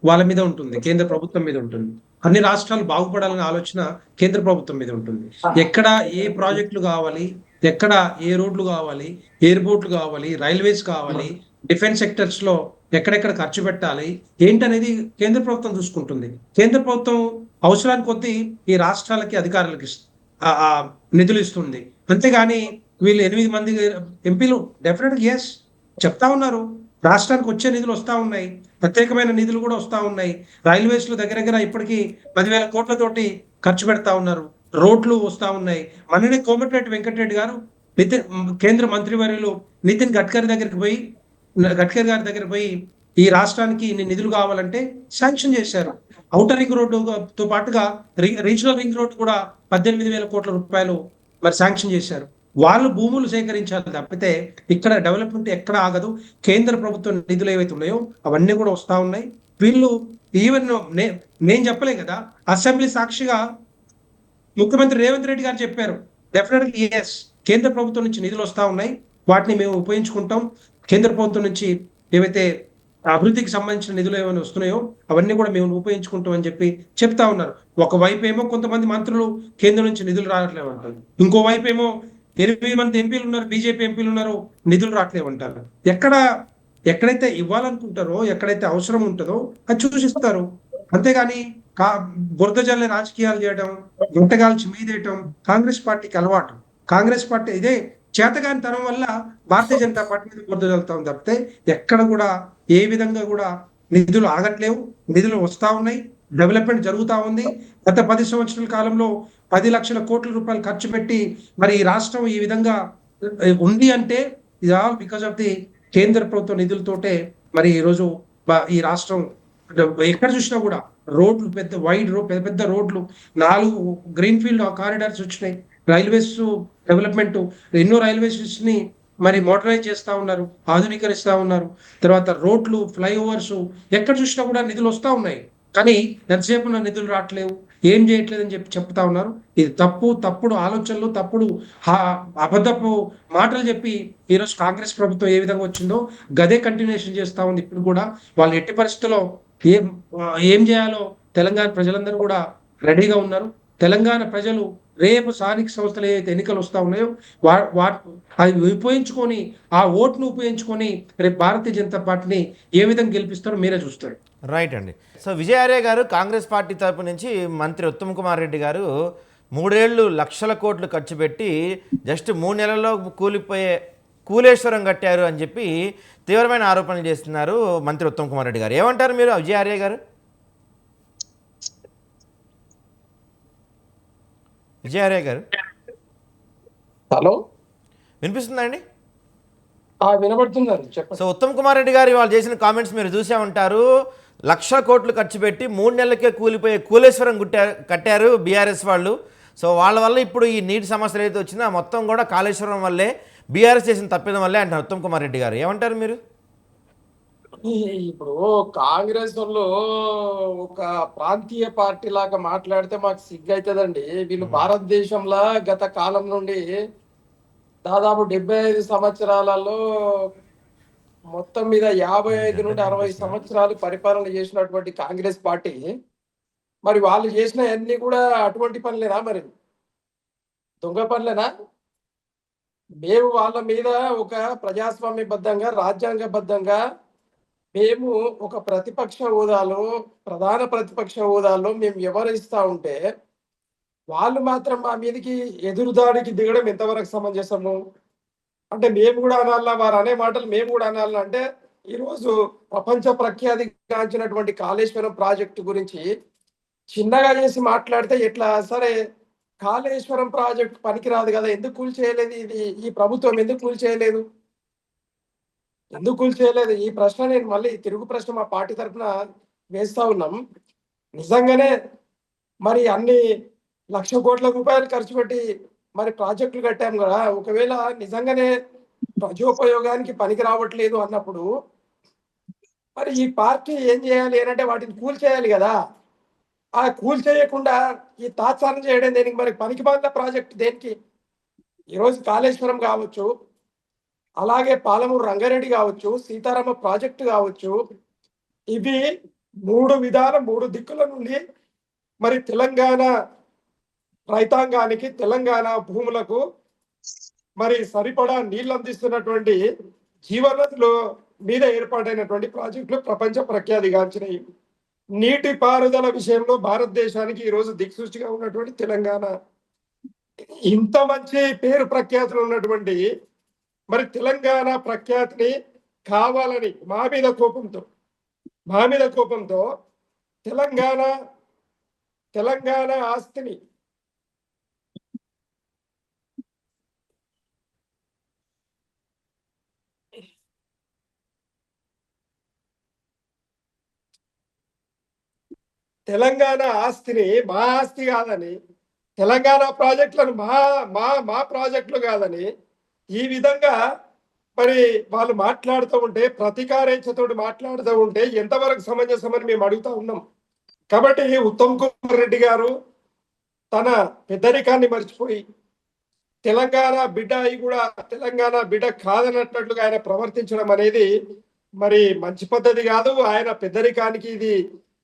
వాళ్ళ మీద ఉంటుంది, కేంద్ర ప్రభుత్వం మీద ఉంటుంది. అన్ని రాష్ట్రాలు బాగుపడాలనే ఆలోచన కేంద్ర ప్రభుత్వం మీద ఉంటుంది. ఎక్కడ ఏ ప్రాజెక్టులు కావాలి, ఎక్కడ ఏ రోడ్లు కావాలి, ఎయిర్పోర్ట్లు కావాలి, రైల్వేస్ కావాలి, డిఫెన్స్ సెక్టర్స్ లో ఎక్కడెక్కడ ఖర్చు పెట్టాలి ఏంటనేది కేంద్ర ప్రభుత్వం చూసుకుంటుంది. కేంద్ర ప్రభుత్వం అవసరానికి కొద్దీ ఈ రాష్ట్రాలకి అధికారులకి నిధులు ఇస్తుంది. అంతేగాని వీళ్ళు 8 మంది ఎంపీలు డెఫినెట్గా ఎస్ చెప్తా ఉన్నారు, రాష్ట్రానికి వచ్చే నిధులు వస్తా ఉన్నాయి, ప్రత్యేకమైన నిధులు కూడా వస్తా ఉన్నాయి. రైల్వేస్ లో దగ్గర ఇప్పటికీ 10,000 కోట్లతోటి ఖర్చు పెడతా ఉన్నారు. రోడ్లు వస్తా ఉన్నాయి. మననే కోమటిరెడ్డి వెంకటరెడ్డి గారు కేంద్ర మంత్రివర్యులు నితిన్ గడ్కరీ గారి దగ్గర పోయి ఈ రాష్ట్రానికి ఇన్ని నిధులు కావాలంటే శాంక్షన్ చేశారు. ఔటర్ రింగ్ రోడ్డుతో పాటుగా రీజనల్ రింగ్ రోడ్డు కూడా 18,000 కోట్ల రూపాయలు మరి శాంక్షన్ చేశారు. వాళ్ళు భూములు సేకరించాలి తప్పితే ఇక్కడ డెవలప్మెంట్ ఎక్కడ ఆగదు. కేంద్ర ప్రభుత్వం నిధులు ఏవైతే ఉన్నాయో అవన్నీ కూడా వస్తా ఉన్నాయి. వీళ్ళు ఈవెన్ నేను చెప్పలే కదా, అసెంబ్లీ సాక్షిగా ముఖ్యమంత్రి రేవంత్ రెడ్డి గారు చెప్పారు, డెఫినెట్గా ఎస్ కేంద్ర ప్రభుత్వం నుంచి నిధులు వస్తా ఉన్నాయి, వాటిని మేము ఉపయోగించుకుంటాం. కేంద్ర ప్రభుత్వం నుంచి ఏవైతే అభివృద్ధికి సంబంధించిన నిధులు ఏమైనా వస్తున్నాయో అవన్నీ కూడా మేము ఉపయోగించుకుంటాం అని చెప్పి చెప్తా ఉన్నారు. ఒకవైపు ఏమో కొంతమంది మంత్రులు కేంద్రం నుంచి నిధులు రావట్లేవు అంటారు, ఇంకోవైపు ఏమో 8 మంది ఎంపీలు ఉన్నారు, బీజేపీ ఎంపీలు ఉన్నారు, నిధులు రావట్లేవు అంటారు. ఎక్కడైతే ఇవ్వాలనుకుంటారో, ఎక్కడైతే అవసరం ఉంటుందో అది చూసిస్తారు. అంతేగాని బురద జల్లే రాజకీయాలు చేయడం, గుంటగాల్చి మీదేయటం కాంగ్రెస్ పార్టీకి అలవాటు. కాంగ్రెస్ పార్టీ ఇదే చేతగాని తనం వల్ల భారతీయ జనతా పార్టీ మీద బురద జల్లుతాం తప్పితే ఎక్కడ కూడా ఏ విధంగా కూడా నిధులు ఆగట్లేవు, నిధులు వస్తా ఉన్నాయి, డెవలప్మెంట్ జరుగుతూ ఉంది. గత 10 సంవత్సరాల కాలంలో 10 లక్షల కోట్ల రూపాయలు ఖర్చు పెట్టి మరి ఈ రాష్ట్రం ఈ విధంగా ఉంది అంటే ఇది ఆల్ బికాస్ ఆఫ్ ది కేంద్ర ప్రభుత్వ నిధులతోటే మరి ఈరోజు ఈ రాష్ట్రం ఎక్కడ చూసినా కూడా రోడ్లు పెద్ద రోడ్లు, 4 గ్రీన్ ఫీల్డ్ కారిడార్స్ వచ్చినాయి, రైల్వేస్ డెవలప్మెంట్, ఎన్నో రైల్వేస్ ని మరి మోడరైజ్ చేస్తా ఉన్నారు, ఆధునీకరిస్తా ఉన్నారు. తర్వాత రోడ్లు, ఫ్లైఓవర్స్ ఎక్కడ చూసినా కూడా నిధులు వస్తా ఉన్నాయి. కానీ ఎంతసేపు నా నిధులు రావట్లేవు, ఏం చేయట్లేదు అని చెప్తా ఉన్నారు. ఇది తప్పుడు ఆలోచనలు, తప్పుడు అబద్ధపు మాటలు చెప్పి ఈరోజు కాంగ్రెస్ ప్రభుత్వం ఏ విధంగా వచ్చిందో గదే కంటిన్యూషన్ చేస్తా ఉంది. ఇప్పుడు కూడా వాళ్ళు ఎట్టి పరిస్థితుల్లో ఏం చేయాలో తెలంగాణ ప్రజలందరూ కూడా రెడీగా ఉన్నారు. తెలంగాణ ప్రజలు రేపు స్థానిక సంస్థలు ఏవైతే ఎన్నికలు వస్తా ఉన్నాయో అది ఉపయోగించుకొని, ఆ ఓట్ను ఉపయోగించుకొని రేపు భారతీయ జనతా పార్టీని ఏ విధంగా గెలిపిస్తారో మీరే చూస్తారు. రైట్ అండి. సో విజయార్య గారు కాంగ్రెస్ పార్టీ తరపు నుంచి మంత్రి ఉత్తమ్ కుమార్ రెడ్డి గారు 3 ఏళ్ళు లక్షల కోట్లు ఖర్చు పెట్టి జస్ట్ 3 నెలల్లో కూలేశ్వరం కట్టారు అని చెప్పి తీవ్రమైన ఆరోపణలు చేస్తున్నారు మంత్రి ఉత్తమ్ కుమార్ రెడ్డి గారు. ఏమంటారు మీరు విజయార్య గారు? విజయార్య గారు హలో, వినిపిస్తుందండి? వినబడుతుందండి, చెప్పండి. సో ఉత్తమ్ కుమార్ రెడ్డి గారు వాళ్ళు చేసిన కామెంట్స్ మీరు చూసే ఉంటారు. 1,00,000 కోట్లు ఖర్చు పెట్టి 3 నెలలకే కూలేశ్వరం కట్టారు బీఆర్ఎస్ వాళ్ళు. సో వాళ్ళ వల్ల ఇప్పుడు ఈ నీటి సమస్యలు ఏదైతే వచ్చినా మొత్తం కూడా కాళేశ్వరం వల్లే, బీఆర్ఎస్ చేసిన తప్పిదం వల్లే అంటారు ఉత్తమ్ కుమార్ రెడ్డి గారు. ఏమంటారు మీరు? ఇప్పుడు కాంగ్రెస్ వాళ్ళు ఒక ప్రాంతీయ పార్టీ లాగా మాట్లాడితే మాకు సిగ్గు అవుతుందండి. వీళ్ళు భారతదేశంలో గత కాలం నుండి దాదాపు 75 సంవత్సరాలలో మొత్తం మీద 55 నుండి 60 సంవత్సరాలు పరిపాలన చేసినటువంటి కాంగ్రెస్ పార్టీ మరి వాళ్ళు చేసిన అన్ని కూడా అటువంటి పనులేనా? మరి దొంగ పనులేనా? మేము వాళ్ళ మీద ఒక ప్రజాస్వామ్యబద్ధంగా రాజ్యాంగబద్ధంగా మేము ఒక ప్రతిపక్ష హోదాలో ప్రధాన ప్రతిపక్ష హోదాలో మేము వ్యవహరిస్తా ఉంటే వాళ్ళు మాత్రం మా మీదకి ఎదురుదాడికి దిగడం ఎంతవరకు సమంజసము? అంటే మేము కూడా అనాలా, వారు అనే మాటలు మేము కూడా అనాలా? అంటే ఈరోజు ప్రపంచ ప్రఖ్యాతిగాంచినటువంటి కాళేశ్వరం ప్రాజెక్టు గురించి చిన్నగా చేసి మాట్లాడితే ఎట్లా? సరే, కాళేశ్వరం ప్రాజెక్టు పనికిరాదు కదా, ఎందుకు కూల్చేయలేదు ఇది ఈ ప్రభుత్వం? ఎందుకు కూల్చేయలేదు? ఎందుకు కూల్చేయలేదు? ఈ ప్రశ్న నేను మళ్ళీ తిరుగు ప్రశ్న మా పార్టీ తరఫున వేస్తా ఉన్నాం. నిజంగానే మరి అన్ని 1,00,00,000 రూపాయలు ఖర్చు పెట్టి మరి ప్రాజెక్టులు కట్టాం కదా, ఒకవేళ నిజంగానే ప్రజోపయోగానికి పనికి రావట్లేదు అన్నప్పుడు మరి ఈ పార్టీ ఏం చేయాలి అంటే వాటిని కూల్చేయాలి కదా. ఆ కూల్చేయకుండా ఈ తాత్సారం చేయడం దేనికి? మరి పనికి మాలిన ప్రాజెక్ట్ దేనికి? ఈరోజు కాళేశ్వరం కావచ్చు, అలాగే పాలమూరు రంగారెడ్డి కావచ్చు, సీతారామ ప్రాజెక్టు కావచ్చు, ఇవి 3 విధాల 3 దిక్కుల నుండి మరి తెలంగాణ రైతాంగానికి, తెలంగాణ భూములకు మరి సరిపడా నీళ్లు అందిస్తున్నటువంటి జీవనదులు మీద ఏర్పాటైనటువంటి ప్రాజెక్టులు ప్రపంచ ప్రఖ్యాతిగాంచినవి. నీటి పారుదల విషయంలో భారతదేశానికి ఈరోజు దిక్సూచిగా ఉన్నటువంటి తెలంగాణ, ఇంత మంచి పేరు ప్రఖ్యాతులు ఉన్నటువంటి మరి తెలంగాణ ప్రఖ్యాతిని కావాలని మా మీద కోపంతో తెలంగాణ తెలంగాణ ఆస్తిని తెలంగాణ ఆస్తిని మా ఆస్తి కాదని, తెలంగాణ ప్రాజెక్టులను మా మా మా ప్రాజెక్టులు కాదని ఈ విధంగా మరి వాళ్ళు మాట్లాడుతూ ఉంటే, ప్రతీకారేచ్ఛతోటి మాట్లాడుతూ ఉంటే ఎంతవరకు సమంజసమని మేము అడుగుతా ఉన్నాం. కాబట్టి ఉత్తమ్ కుమార్ రెడ్డి గారు తన పెద్దరికాన్ని మర్చిపోయి తెలంగాణ బిడ్డ అయి కూడా తెలంగాణ బిడ్డ కాదన్నట్లుగా ఆయన ప్రవర్తించడం అనేది మరి మంచి పద్ధతి కాదు. ఆయన పెద్దరికానికి ఇది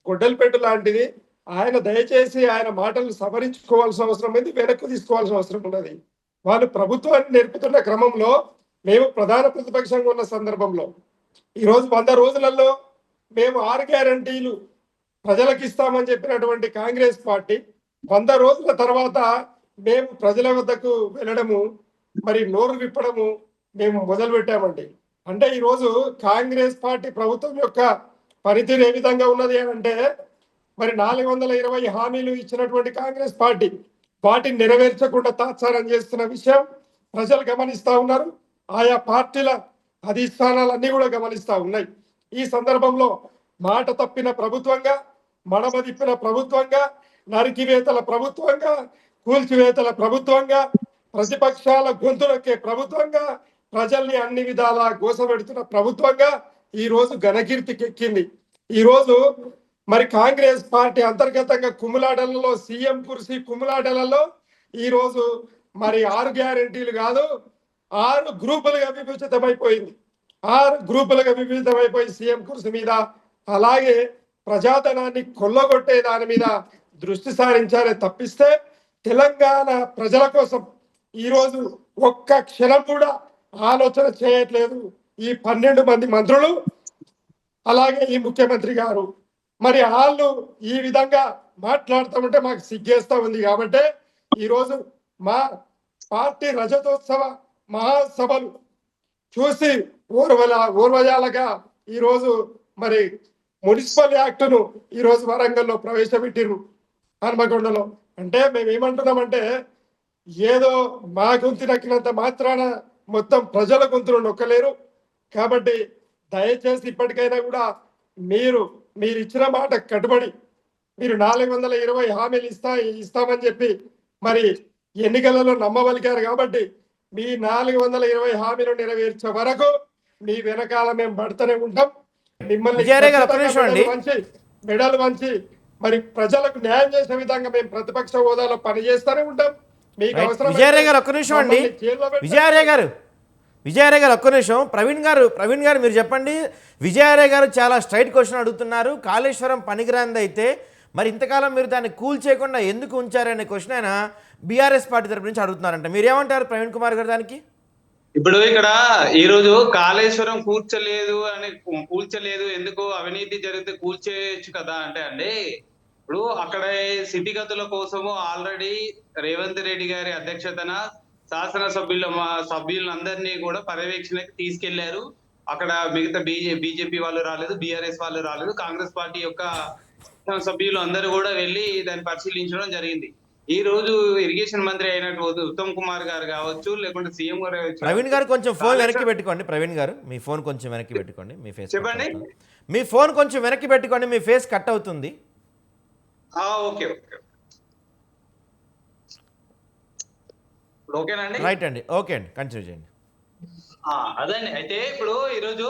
గొడ్డలిపెట్టు లాంటిది. ఆయన దయచేసి ఆయన మాటలు సవరించుకోవాల్సిన అవసరం ఉంది, వెనక్కు తీసుకోవాల్సిన అవసరం ఉన్నది. వాళ్ళు ప్రభుత్వాన్ని నేర్పుతున్న క్రమంలో మేము ప్రధాన ప్రతిపక్షంగా ఉన్న సందర్భంలో ఈరోజు 100 రోజులలో మేము 6 గ్యారంటీలు ప్రజలకు ఇస్తామని చెప్పినటువంటి కాంగ్రెస్ పార్టీ 100 రోజుల తర్వాత మేము ప్రజల వద్దకు వెళ్ళడము, మరి నోరు విప్పడము మేము మొదలు పెట్టామండి. అంటే ఈరోజు కాంగ్రెస్ పార్టీ ప్రభుత్వం యొక్క పనితీరు ఏ విధంగా ఉన్నది అంటే, మరి 420 హామీలు ఇచ్చినటువంటి కాంగ్రెస్ పార్టీ వాటిని నెరవేర్చకుండా తాత్సారం చేస్తున్న విషయం ప్రజలు గమనిస్తా ఉన్నారు. ఆయా పార్టీల అధిష్టానాలన్నీ కూడా గమనిస్తా ఉన్నాయి. ఈ సందర్భంలో మాట తప్పిన ప్రభుత్వంగా, మడమ తిప్పిన ప్రభుత్వంగా, నరికివేతల ప్రభుత్వంగా, కూల్చివేతల ప్రభుత్వంగా, ప్రతిపక్షాల గొంతులకే ప్రభుత్వంగా, ప్రజల్ని అన్ని విధాలా గోసపెడుతున్న ప్రభుత్వంగా ఈ రోజు ఘనకీర్తికెక్కింది. ఈ రోజు మరి కాంగ్రెస్ పార్టీ అంతర్గతంగా కుమ్ములాటలలో, సీఎం కుర్సీ కుమ్ములాటలలో ఈ రోజు మరి 6 గ్యారెంటీలు కాదు 6 గ్రూపులుగా విభజితమైపోయింది. 6 గ్రూపులుగా విభజితమైపోయి సీఎం కుర్సీ మీద, అలాగే ప్రజాధనాన్ని కొల్లగొట్టే దాని మీద దృష్టి సారించారే తప్పిస్తే తెలంగాణ ప్రజల కోసం ఈరోజు ఒక్క క్షణం కూడా ఆలోచన చేయట్లేదు ఈ 12 మంది మంత్రులు, అలాగే ఈ ముఖ్యమంత్రి గారు. మరి వాళ్ళు ఈ విధంగా మాట్లాడుతూ ఉంటే మాకు సిగ్గేస్తూ ఉంది. కాబట్టి ఈరోజు మా పార్టీ రజతోత్సవ మహాసభలు చూసి ఓర్వజాలగా ఈరోజు మరి మున్సిపల్ యాక్టును ఈరోజు వరంగల్లో ప్రవేశపెట్టిర్రు హన్మకొండలో. అంటే మేము ఏమంటున్నామంటే, ఏదో మా గొంతు నక్కినంత మాత్రాన మొత్తం ప్రజల గొంతులు నొక్కలేరు. కాబట్టి దయచేసి ఇప్పటికైనా కూడా మీరు ఇచ్చిన మాట కట్టుబడి మీరు 420 హామీలు ఇస్తామని చెప్పి మరి ఎన్నికలలో నమ్మవలికారు. కాబట్టి మీ 420 హామీలు నెరవేర్చే వరకు మీ వెనకాల మేము పడుతూనే ఉంటాం. మిమ్మల్ని విజయారాయ్ గారు ఒక్క ఖచ్చితంగా నిమిషం అండి. మెడలు వంచి మరి ప్రజలకు న్యాయం చేసే విధంగా మేము ప్రతిపక్ష హోదాలో పనిచేస్తూనే ఉంటాం. మీకు రైట్. అవసరం విజయారాయ్ గారు ఒక్క నిమిషం అండి. విజయారాయ్ గారు ఒక్క నిమిషం. ప్రవీణ్ గారు మీరు చెప్పండి. విజయారాయ్ గారు చాలా స్ట్రైట్ క్వశ్చన్ అడుగుతున్నారు. కాళేశ్వరం పనికిరాంది అయితే మరి ఇంతకాలం మీరు దాన్ని కూల్ చేయకుండా ఎందుకు ఉంచారనే క్వశ్చన్ ఆయన బీఆర్ఎస్ పార్టీ తరపు నుంచి అడుగుతున్నారంట. మీరేమంటారు ప్రవీణ్ కుమార్ గారు దానికి? ఇప్పుడు ఇక్కడ ఈ రోజు కాళేశ్వరం కూల్చలేదు ఎందుకు అవినీతి జరిగితే కూల్చేయచ్చు కదా అంటే అండి, ఇప్పుడు అక్కడ స్థితిగతుల కోసము ఆల్రెడీ రేవంత్ రెడ్డి గారి అధ్యక్షతన సభ్యులందరినీ కూడా పర్యవేక్షణకి తీసుకెళ్లారు. అక్కడ మిగతా బీజేపీ వాళ్ళు రాలేదు, బీఆర్ఎస్ వాళ్ళు రాలేదు, కాంగ్రెస్ పార్టీ యొక్క సభ్యులు అందరూ కూడా వెళ్ళి దాన్ని పరిశీలించడం జరిగింది. ఈ రోజు ఇరిగేషన్ మంత్రి అయినటువంటి ఉత్తమ్ కుమార్ గారు కావచ్చు, లేకుంటే సీఎం గారు కావచ్చు. ప్రవీణ్ గారు కొంచెం ఫోన్ వెనక్కి పెట్టుకోండి. ప్రవీణ్ గారు మీ ఫోన్ కొంచెం వెనక్కి పెట్టుకోండి. మీ ఫేస్ చెప్పండి. మీ ఫోన్ కొంచెం వెనక్కి పెట్టుకోండి. మీ ఫేస్ కట్ అవుతుంది. ఓకే ఓకే ఓకేనండి. రైట్ అండి. ఓకే అండి, కంటిన్యూ చేయండి. అదండి. అయితే ఇప్పుడు ఈరోజు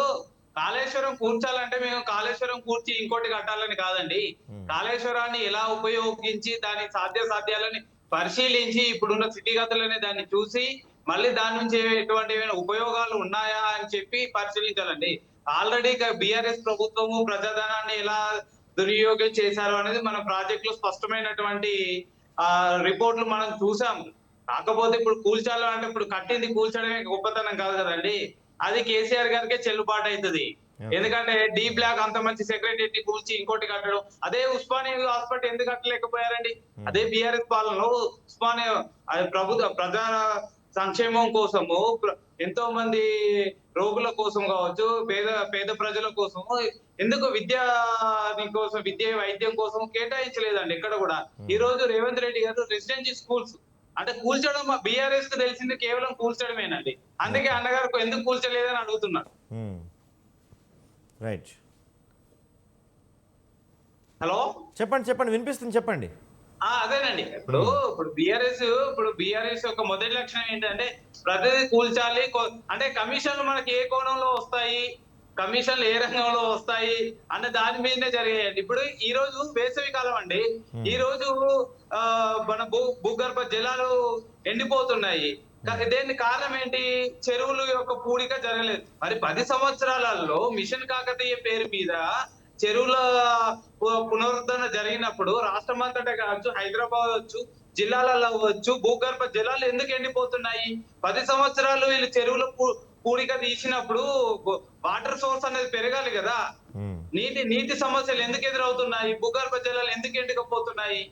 కాళేశ్వరం కూర్చాలంటే మేము కాళేశ్వరం కూర్చి ఇంకోటి కట్టాలని కాదండి. కాళేశ్వరాన్ని ఎలా ఉపయోగించి దాని సాధ్యాలని పరిశీలించి ఇప్పుడున్న స్థితిగతులని దాన్ని చూసి మళ్ళీ దాని నుంచి ఎటువంటి ఉపయోగాలు ఉన్నాయా అని చెప్పి పరిశీలించాలండి. ఆల్రెడీ బీఆర్ఎస్ ప్రభుత్వము ప్రజాధనాన్ని ఎలా దుర్వినియోగం చేశారు అనేది మన ప్రాజెక్ట్ లో స్పష్టమైనటువంటి రిపోర్ట్లు మనం చూసాము. కాకపోతే ఇప్పుడు కూల్చాలి అంటే ఇప్పుడు కట్టింది కూల్చడమే గొప్పతనం కాదు కదండి. అది కేసీఆర్ గారికే చెల్లుబాటు అవుతుంది. ఎందుకంటే డీ బ్లాక్ అంత మంచి సెక్రటరీ కూల్చి ఇంకోటి కట్టడం, అదే ఉస్మానియా హాస్పిటల్ ఎందుకు కట్టలేకపోయారండి? అదే బీఆర్ఎస్ పాలనలో ఉస్మానియా ప్రజా సంక్షేమం కోసము ఎంతో మంది రోగుల కోసం కావచ్చు, పేద ప్రజల కోసము ఎందుకు వైద్యం కోసం కేటాయించలేదండి ఎక్కడ కూడా. ఈ రోజు రేవంత్ రెడ్డి గారు రెసిడెన్షియల్ స్కూల్స్ అంటే కూల్చడం బీఆర్ఎస్ కు తెలిసింది కేవలం కూల్చడమేనండి. అందుకే అన్నగారు ఎందుకు కూల్చలేదని అడుగుతున్నారు. రైట్. హలో, చెప్పండి వినిపిస్తుంది, చెప్పండి. అదేనండి. ఇప్పుడు బీఆర్ఎస్ యొక్క మొదటి లక్షణం ఏంటంటే ప్రతిదీ కూల్చాలి. అంటే కమిషన్లు మనకి ఏ కోణంలో వస్తాయి, కమిషన్లు ఏ రంగంలో వస్తాయి అన్న దాని మీదనే జరిగాయండి. ఇప్పుడు ఈ రోజు వేసవి కాలం అండి. ఈ రోజు మన భూగర్భ జలాలు ఎండిపోతున్నాయి. దేని కారణం ఏంటి? చెరువుల యొక్క పూడిక జరగలేదు. మరి 10 సంవత్సరాలలో మిషన్ కాకతీయ పేరు మీద చెరువుల పునరుద్ధరణ జరిగినప్పుడు రాష్ట్రం అంతటా కావచ్చు, హైదరాబాద్ వచ్చు, జిల్లాలలో వచ్చు, భూగర్భ జలాలు ఎందుకు ఎండిపోతున్నాయి? 10 సంవత్సరాలు వీళ్ళు చెరువుల పూడిక తీసినప్పుడు వాటర్ సోర్స్ అనేది పెరగాలి కదా. నీటి సమస్యలు ఎందుకు ఎదురవుతున్నాయి? భూగర్భ జలాలు ఎందుకు ఎండకపోతున్నాయి?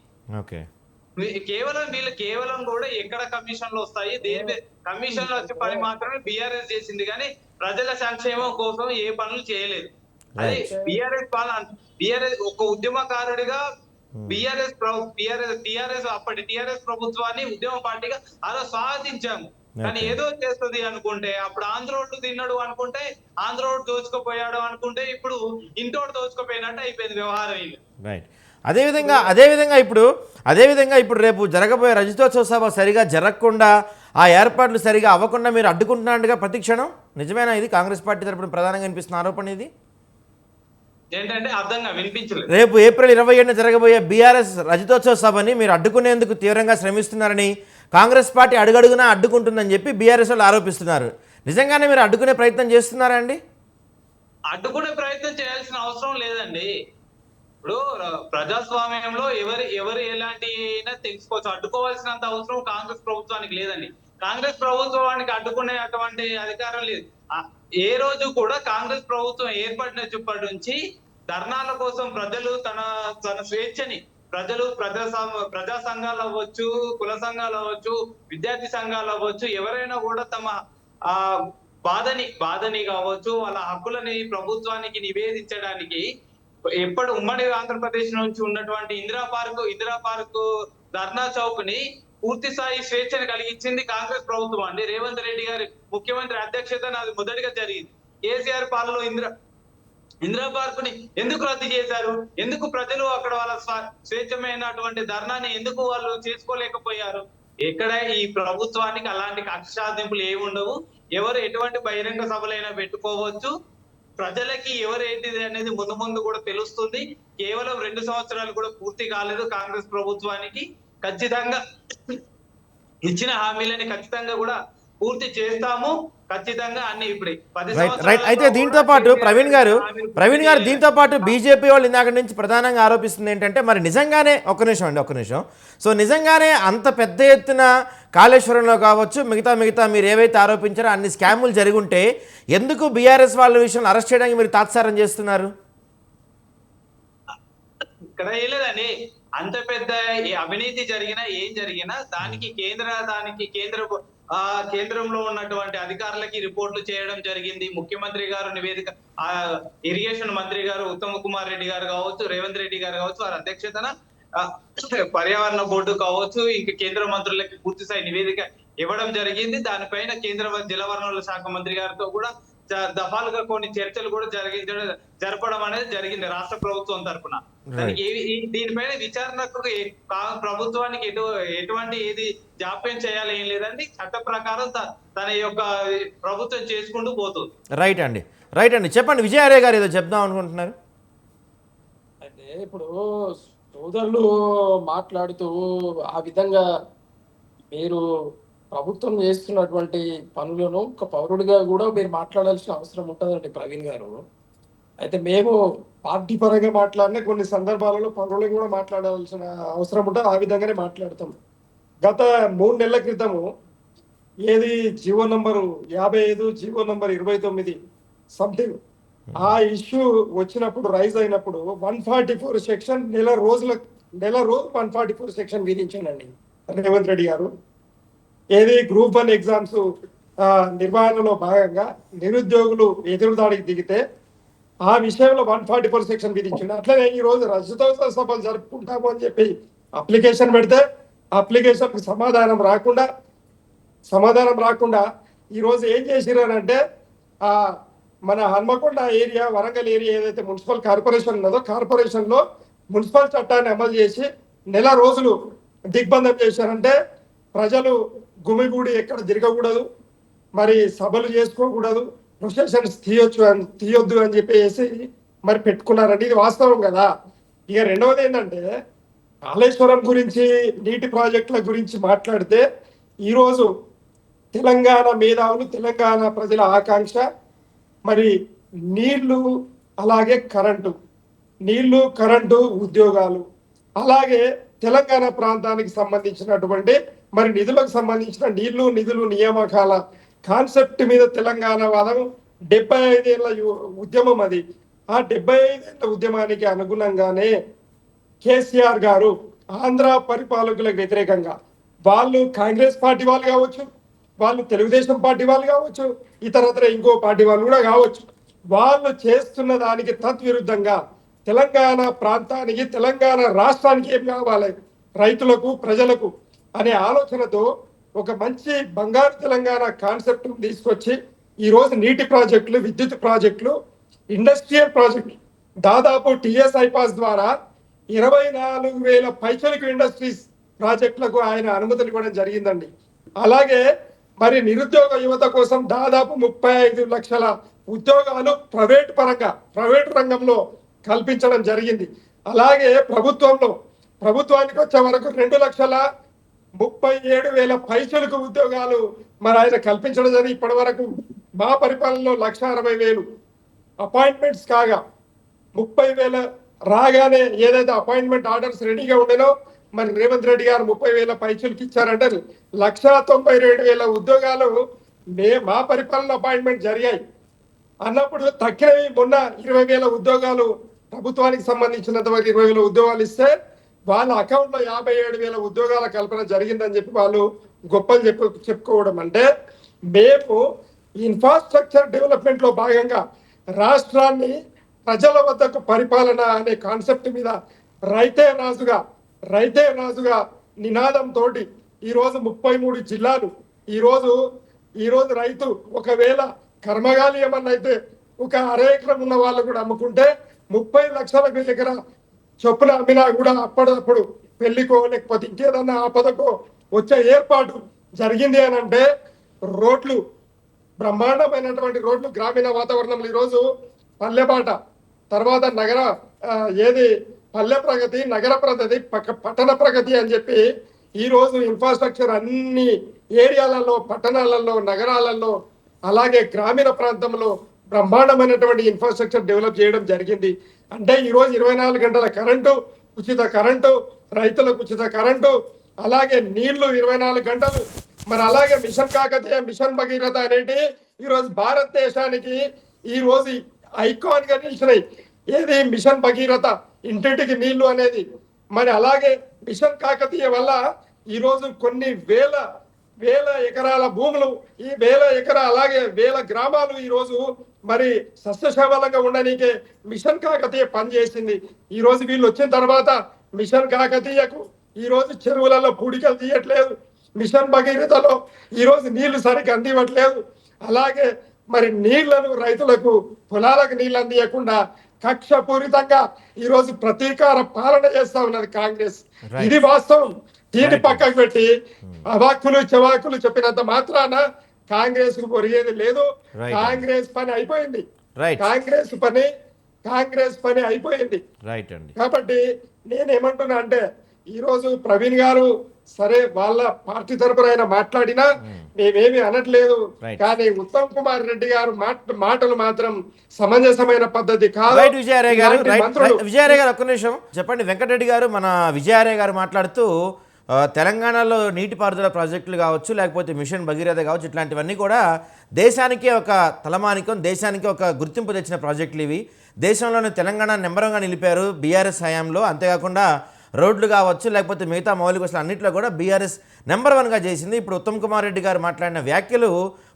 కేవలం కూడా ఎక్కడ కమిషన్లు వస్తాయి? కమిషన్లు వచ్చే పని మాత్రమే బీఆర్ఎస్ చేసింది, కానీ ప్రజల సంక్షేమం కోసం ఏ పనులు చేయలేదు. అది బీఆర్ఎస్ ఒక ఉద్యమకారుడిగా అప్పటి టిఆర్ఎస్ ప్రభుత్వాన్ని ఉద్యమ పార్టీగా అలా స్వాగతించాము. కానీ ఏదో చేస్తుంది అనుకుంటే, అప్పుడు ఆంధ్రోడ్లు తిన్నాడు అనుకుంటే ఆంధ్రోడ్ దోచుకుపోయాడు అనుకుంటే ఇప్పుడు ఇంటోడు దోచుకుపోయినట్టు అయిపోయింది వ్యవహారం. రైట్. అదేవిధంగా ఇప్పుడు రేపు జరగబోయే రజతోత్సవ సభ సరిగా జరగకుండా, ఆ ఏర్పాట్లు సరిగా అవ్వకుండా మీరు అడ్డుకుంటున్నట్టుగా ప్రతిక్షణం నిజమేనా? ఇది కాంగ్రెస్ పార్టీ తరపున ప్రధానంగా వినిపిస్తున్న ఆరోపణ ఇది ఏంటంటే అర్థంగా వినిపించలేదు. రేపు ఏప్రిల్ 27న జరగబోయే బీఆర్ఎస్ రజతోత్సవ సభని మీరు అడ్డుకునేందుకు తీవ్రంగా శ్రమిస్తున్నారని కాంగ్రెస్ పార్టీ అడుగడుగునా అడ్డుకుంటుందని చెప్పి బీఆర్ఎస్ వాళ్ళు ఆరోపిస్తున్నారు. నిజంగానే మీరు అడ్డుకునే ప్రయత్నం చేస్తున్నారా అండి? అడ్డుకునే ప్రయత్నం చేయాల్సిన అవసరం లేదండి. ఇప్పుడు ప్రజాస్వామ్యంలో ఎవరు ఎలాంటి అయినా తెలుసుకోవచ్చు. అడ్డుకోవాల్సినంత అవసరం కాంగ్రెస్ ప్రభుత్వానికి లేదండి. కాంగ్రెస్ ప్రభుత్వానికి అడ్డుకునే అటువంటి అధికారం లేదు. ఏ రోజు కూడా కాంగ్రెస్ ప్రభుత్వం ఏర్పడినప్పటి నుంచి ధర్నాల కోసం ప్రజలు తన స్వేచ్ఛని ప్రజా సంఘాలు అవ్వచ్చు, కుల సంఘాలు అవ్వచ్చు, విద్యార్థి సంఘాలు అవ్వచ్చు, ఎవరైనా కూడా తమ బాధని కావచ్చు, వాళ్ళ హక్కులని ప్రభుత్వానికి నివేదించడానికి ఎప్పుడు ఉమ్మడి ఆంధ్రప్రదేశ్ నుంచి ఉన్నటువంటి ఇందిరా పార్క్ ధర్నా చౌక్ ని పూర్తి స్థాయి స్వేచ్ఛను కలిగించింది కాంగ్రెస్ ప్రభుత్వం అండి. రేవంత్ రెడ్డి గారి ముఖ్యమంత్రి అధ్యక్షతన అది మొదటిగా జరిగింది. కేసీఆర్ పాలనలో ఇందిరా పార్క్ ని ఎందుకు రద్దు చేశారు? ఎందుకు ప్రజలు అక్కడ వాళ్ళ స్వేచ్ఛమైనటువంటి ధర్నాన్ని ఎందుకు వాళ్ళు చేసుకోలేకపోయారు? ఎక్కడ ఈ ప్రభుత్వానికి అలాంటి కక్ష సాధింపులు ఏమి ఉండవు. ఎవరు ఎటువంటి బహిరంగ సభలైనా పెట్టుకోవచ్చు. ప్రజలకి ఎవరేంటిది అనేది ముందు ముందు కూడా తెలుస్తుంది. కేవలం 2 సంవత్సరాలు కూడా పూర్తి కాలేదు కాంగ్రెస్ ప్రభుత్వానికి. ఖచ్చితంగా ఇచ్చిన హామీలని ఖచ్చితంగా కూడా పూర్తి చేస్తాము. ఖచ్చితంగా అన్ని ఇప్పుడు 10 రైట్. అయితే దీంతో పాటు ప్రవీణ్ గారు దీంతో పాటు బీజేపీ వాళ్ళు ఇందాక నుంచి ప్రధానంగా ఆరోపిస్తుంది ఏంటంటే, మరి నిజంగానే ఒక్క నిమిషం. సో నిజంగానే అంత పెద్ద ఎత్తున కాళేశ్వరంలో కావచ్చు, మిగతా మీరు ఏవైతే ఆరోపించారో అన్ని స్కాములు జరిగి ఉంటే ఎందుకు బీఆర్ఎస్ వాళ్ళ విషయంలో అరెస్ట్ చేయడానికి మీరు తాత్సారం చేస్తున్నారు? ఇక్కడ ఏం లేదండి, అంత పెద్ద ఈ అవినీతి జరిగినా ఏం జరిగినా దానికి కేంద్రంలో ఉన్నటువంటి అధికారులకి రిపోర్ట్లు చేయడం జరిగింది. ముఖ్యమంత్రి గారు నివేదిక, ఇరిగేషన్ మంత్రి గారు ఉత్తమ్ కుమార్ రెడ్డి గారు కావచ్చు, రేవంత్ రెడ్డి గారు కావచ్చు, వారి అధ్యక్షతన పర్యావరణ బోర్డు కావచ్చు, ఇంకా కేంద్ర మంత్రులకి పూర్తి స్థాయి నివేదిక ఇవ్వడం జరిగింది. దానిపైన కేంద్ర జలవనరుల శాఖ మంత్రి గారితో కూడా దఫాలుగా కొన్ని చర్చలు కూడా జరపడం అనేది జరిగింది రాష్ట్ర ప్రభుత్వం తరఫున. దీనిపైన విచారణకు ప్రభుత్వానికి ఎటువంటి ఏది జాప్యం చేయాలి ఏం లేదండి. చట్ట ప్రకారం తన యొక్క ప్రభుత్వం చేసుకుంటూ పోతుంది. రైట్ అండి చెప్పండి. విజయారే గారు ఏదో చెప్దాం అనుకుంటున్నారు. అయితే ఇప్పుడు సోదరులు మాట్లాడుతూ ఆ విధంగా మీరు ప్రభుత్వం చేస్తున్నటువంటి పనులను ఒక పౌరుడిగా కూడా మీరు మాట్లాడాల్సిన అవసరం ఉంటుందండి ప్రవీణ్ గారు. అయితే మేము పార్టీ పరంగా మాట్లాడిన కొన్ని సందర్భాలలో పౌరులు కూడా మాట్లాడాల్సిన అవసరం ఉంటుంది, ఆ విధంగానే మాట్లాడతాం. గత 3 నెలల క్రితము ఏది GO number 55, GO number 29 something ఆ ఇష్యూ వచ్చినప్పుడు, రైజ్ అయినప్పుడు 144 సెక్షన్ నెల రోజు 144 సెక్షన్ విధించానండి రేవంత్ రెడ్డి గారు. ఏది గ్రూప్ 1 ఎగ్జామ్స్ నిర్వహణలో భాగంగా నిరుద్యోగులు ఎదురుదాడికి దిగితే ఆ విషయంలో 144 సెక్షన్ విధించింది. అట్లనే ఈ రోజు రజతోత్సవ సభలు జరుపుకుంటాము అని చెప్పి అప్లికేషన్ పెడితే అప్లికేషన్ సమాధానం రాకుండా ఈ రోజు ఏం చేసిరానంటే మన హన్మకొండ ఏరియా, వరంగల్ ఏరియా ఏదైతే మున్సిపల్ కార్పొరేషన్ ఉన్నదో కార్పొరేషన్లో మున్సిపల్ చట్టాన్ని అమలు చేసి నెల రోజులు దిగ్బంధం చేశారంటే ప్రజలు గుమిగూడి ఎక్కడ తిరగకూడదు, మరి సభలు చేసుకోకూడదు, ప్రొసెషన్స్ తీయొద్దు అని చెప్పేసి మరి పెట్టుకున్నారండి. ఇది వాస్తవం కదా. ఇక రెండవది ఏంటంటే కాళేశ్వరం గురించి, నీటి ప్రాజెక్టుల గురించి మాట్లాడితే ఈరోజు తెలంగాణ మేధావులు, తెలంగాణ ప్రజల ఆకాంక్ష మరి నీళ్లు, అలాగే కరెంటు, ఉద్యోగాలు, అలాగే తెలంగాణ ప్రాంతానికి సంబంధించినటువంటి మరి నిధులకు సంబంధించిన నిధులు నియామకాల కాన్సెప్ట్ మీద తెలంగాణ వాదం 75 ఏళ్ల ఉద్యమం అది. ఆ 75 ఏళ్ల ఉద్యమానికి అనుగుణంగానే కేసీఆర్ గారు ఆంధ్ర పరిపాలకులకు వ్యతిరేకంగా, వాళ్ళు కాంగ్రెస్ పార్టీ వాళ్ళు కావచ్చు, వాళ్ళు తెలుగుదేశం పార్టీ వాళ్ళు కావచ్చు, ఇతరత్ర ఇంకో పార్టీ వాళ్ళు కూడా కావచ్చు, వాళ్ళు చేస్తున్న దానికి తద్విరుద్ధంగా తెలంగాణ ప్రాంతానికి, తెలంగాణ రాష్ట్రానికి ఏం కావాలి, రైతులకు, ప్రజలకు అనే ఆలోచనతో ఒక మంచి బంగారు తెలంగాణ కాన్సెప్ట్ తీసుకొచ్చి ఈరోజు నీటి ప్రాజెక్టులు, విద్యుత్ ప్రాజెక్టులు, ఇండస్ట్రియల్ ప్రాజెక్టులు దాదాపు టిఎస్ ఐపాస్ ద్వారా 24,000 పైచలకు ఇండస్ట్రీస్ ప్రాజెక్టులకు ఆయన అనుమతులు ఇవ్వడం జరిగిందండి. అలాగే మరి నిరుద్యోగ యువత కోసం దాదాపు 35 లక్షల ఉద్యోగాలు ప్రైవేట్ రంగంలో కల్పించడం జరిగింది. అలాగే ప్రభుత్వానికి వచ్చే వరకు 2,37,000 పైచలకు ఉద్యోగాలు మరి ఆయన కల్పించడం జరిగింది. ఇప్పటి వరకు మా పరిపాలనలో 1,60,000 అపాయింట్మెంట్స్ కాగా 30,000 రాగానే ఏదైతే అపాయింట్మెంట్ ఆర్డర్స్ రెడీగా ఉండేనో మరి రేవంత్ రెడ్డి గారు 30,000 పైచలకు ఇచ్చారంటే 1,97,000 ఉద్యోగాలు మా పరిపాలన అపాయింట్మెంట్ జరిగాయి అన్నప్పుడు తక్కినవి మొన్న 20,000 ఉద్యోగాలు ప్రభుత్వానికి సంబంధించినంత వరకు 20,000 ఉద్యోగాలు ఇస్తే వాళ్ళ అకౌంట్లో 57,000 ఉద్యోగాల కల్పన జరిగిందని చెప్పి వాళ్ళు గొప్పలు చెప్పుకోవడం. అంటే మేము ఇన్ఫ్రాస్ట్రక్చర్ డెవలప్మెంట్ లో భాగంగా రాష్ట్రాన్ని ప్రజల వద్దకు పరిపాలన అనే కాన్సెప్ట్ మీద రైతే రాజుగా నినాదంతో ఈరోజు 33 జిల్లాలు ఈరోజు రైతు ఒకవేళ కర్మగాలి ఏమన్నా అయితే ఒక అరెకరం ఉన్న వాళ్ళు కూడా అమ్ముకుంటే 30 లక్షల దగ్గర చొప్పున అమ్మినా కూడా అప్పుడప్పుడు పెళ్లికో లేకపోతే ఇంకేదన్నా ఆపదకో వచ్చే ఏర్పాటు జరిగింది అని అంటే రోడ్లు, బ్రహ్మాండమైనటువంటి రోడ్లు గ్రామీణ వాతావరణంలో ఈరోజు పల్లెబాట, తర్వాత నగర ఏది పల్లె ప్రగతి, నగర ప్రగతి, పట్టణ ప్రగతి అని చెప్పి ఈ రోజు ఇన్ఫ్రాస్ట్రక్చర్ అన్ని ఏరియాలలో, పట్టణాలలో, నగరాలలో, అలాగే గ్రామీణ ప్రాంతంలో బ్రహ్మాండమైనటువంటి ఇన్ఫ్రాస్ట్రక్చర్ డెవలప్ చేయడం జరిగింది. అంటే ఈ రోజు 24 గంటల కరెంటు, ఉచిత కరెంటు, రైతులకు ఉచిత కరెంటు, అలాగే నీళ్లు 24 గంటలు. మరి అలాగే మిషన్ కాకతీయ, మిషన్ భగీరథ అనేటి ఈరోజు భారతదేశానికి ఈ రోజు ఐకాన్ గా నిలిచినాయి. ఏది మిషన్ భగీరథ, ఇంటింటికి నీళ్లు అనేది. మరి అలాగే మిషన్ కాకతీయ వల్ల ఈ రోజు కొన్ని వేల ఎకరాల భూములు, ఈ వేల ఎకరాల అలాగే వేల గ్రామాలు ఈ రోజు మరి సస్యశ్యామలంగా ఉండడానికే మిషన్ కాకతీయ పనిచేసింది. ఈ రోజు వీళ్ళు వచ్చిన తర్వాత మిషన్ కాకతీయకు ఈ రోజు చెరువులలో పూడికలు తీయట్లేదు, మిషన్ భగీరథలో ఈ రోజు నీళ్లు సరిగ్గా అందివ్వట్లేదు. అలాగే మరి నీళ్లను రైతులకు పొలాలకు నీళ్లు అందియకుండా కక్షపూరితంగా ఈ రోజు ప్రతీకార పాలన చేస్తా ఉన్నది కాంగ్రెస్. ఇది వాస్తవం. దీన్ని పక్కకు పెట్టి అవాక్కులు చెవాకులు చెప్పినంత మాత్రాన కాంగ్రెస్ కు పొరిగేది లేదు. కాంగ్రెస్ పని అయిపోయింది. కాంగ్రెస్ పని అయిపోయింది. కాబట్టి నేనేమంటున్నా అంటే ఈ రోజు ప్రవీణ్ గారు సరే వాళ్ళ పార్టీ తరపున ఆయన మాట్లాడినా మేమేమి అనట్లేదు, కానీ ఉత్తమ్ కుమార్ రెడ్డి గారు మాటలు మాత్రం సమంజసమైన పద్ధతి కాదు. విజయారాయ్ గారు ఒక్క నిమిషం చెప్పండి. వెంకటరెడ్డి గారు, మన విజయారాయ్ గారు మాట్లాడుతూ తెలంగాణలో నీటిపారుదల ప్రాజెక్టులు కావచ్చు, లేకపోతే మిషన్ భగీరథ కావచ్చు, ఇట్లాంటివన్నీ కూడా దేశానికే ఒక తలమానికం, దేశానికి ఒక గుర్తింపు తెచ్చిన ప్రాజెక్టులు ఇవి. దేశంలోని తెలంగాణ నెంబర్ 1గా నిలిపారు బీఆర్ఎస్ హయాంలో. అంతేకాకుండా రోడ్లు కావచ్చు, లేకపోతే మిగతా మౌలిక వసతులు అన్నింటిలో కూడా బీఆర్ఎస్ నెంబర్ 1గా చేసింది. ఇప్పుడు ఉత్తమ్ కుమార్ రెడ్డి గారు మాట్లాడిన వ్యాఖ్యలు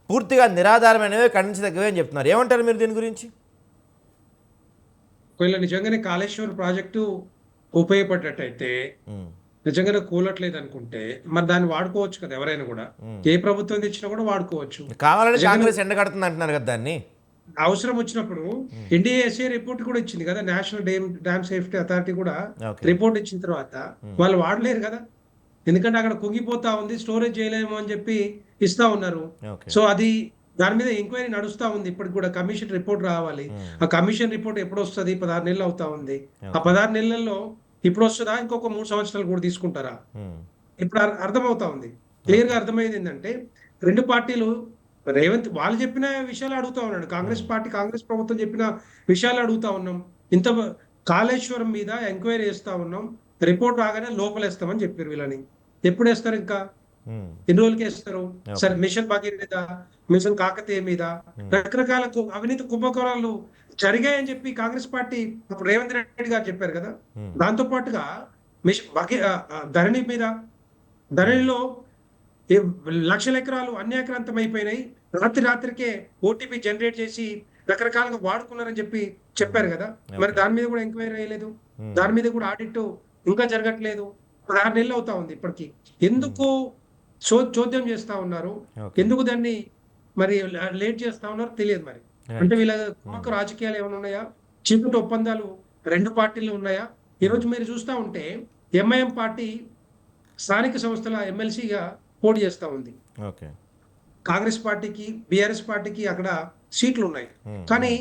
పూర్తిగా నిరాధారమైనవే, ఖండించదగ్గవే అని చెప్తున్నారు. ఏమంటారు మీరు దీని గురించి? ఒకవేళ నిజంగానే కాళేశ్వరం ప్రాజెక్టు ఉపయోగపడ్డట్టయితే, నిజంగానే కూలట్లేదు అనుకుంటే మరి దాన్ని వాడుకోవచ్చు కదా ఎవరైనా కూడా. ఏ ప్రభుత్వం తెచ్చినా కూడా వాడుకోవచ్చు. కావాలని కాంగ్రెస్ ఎండగడుతుంది అంటున్నారు కదా. దాన్ని అవసరం వచ్చినప్పుడు ఎన్డీఏఎస్ఏ రిపోర్ట్ కూడా ఇచ్చింది కదా, నేషనల్ డ్యామ్ సేఫ్టీ అథారిటీ కూడా రిపోర్ట్ ఇచ్చిన తర్వాత వాళ్ళు వాడలేరు కదా. ఎందుకంటే అక్కడ కుంగిపోతా ఉంది, స్టోరేజ్ చేయలేము అని చెప్పి ఇస్తా ఉన్నారు. సో అది దాని మీద ఎంక్వైరీ నడుస్తా ఉంది. ఇప్పటికి కూడా కమిషన్ రిపోర్ట్ రావాలి. ఆ కమిషన్ రిపోర్ట్ ఎప్పుడు వస్తుంది? 16 నెలలు అవుతా ఉంది. ఆ 16 నెలల్లో ఇప్పుడు వస్తుందా, ఇంకొక 3 సంవత్సరాలు కూడా తీసుకుంటారా? ఇప్పుడు అర్థమవుతా ఉంది. క్లియర్ గా అర్థమైంది ఏంటంటే రెండు పార్టీలు రేవంత్ వాళ్ళు చెప్పిన విషయాలు అడుగుతా ఉన్నాడు. కాంగ్రెస్ ప్రభుత్వం చెప్పిన విషయాలు అడుగుతా ఉన్నాం. ఇంత కాళేశ్వరం మీద ఎంక్వైరీ చేస్తా ఉన్నాం, రిపోర్ట్ రాగానే లోపలేస్తామని చెప్పారు. వీళ్ళని ఎప్పుడు వేస్తారు? ఇంకా ఎన్ని రోజులకి వేస్తారు? సరే, మిషన్ భగీరథ, మిషన్ కాకతీయ మీద రకరకాల అవినీతి కుంభకోణాలు జరిగాయని చెప్పి కాంగ్రెస్ పార్టీ అప్పుడు రేవంత్ రెడ్డి గారు చెప్పారు కదా. దాంతో పాటుగా ధరణి మీద, ధరణిలో లక్షల ఎకరాలు అన్యాక్రాంతం అయిపోయినాయి. రాత్రికే ఓటీపీ జనరేట్ చేసి రకరకాలుగా వాడుకున్నారని చెప్పి చెప్పారు కదా. మరి దాని మీద కూడా ఎంక్వైరీ అయ్యలేదు, దాని మీద కూడా ఆడిట్ ఇంకా జరగట్లేదు. 16 నెలలు అవుతా ఉంది ఇప్పటికి. ఎందుకు చోద్యం చేస్తా ఉన్నారు, ఎందుకు దాన్ని మరి లేట్ చేస్తా ఉన్నారు తెలియదు. మరి అంటే వీళ్ళ రాజకీయాలు ఏమైనా ఉన్నాయా? చీకటి ఒప్పందాలు రెండు పార్టీలు ఉన్నాయా? ఈరోజు మీరు చూస్తా ఉంటే ఎంఐఎం పార్టీ స్థానిక సంస్థల ఎమ్మెల్సీగా పోటీ చేస్తా ఉంది. కాంగ్రెస్ పార్టీకి, బీఆర్ఎస్ పార్టీకి అక్కడ సీట్లు ఉన్నాయి. కానీ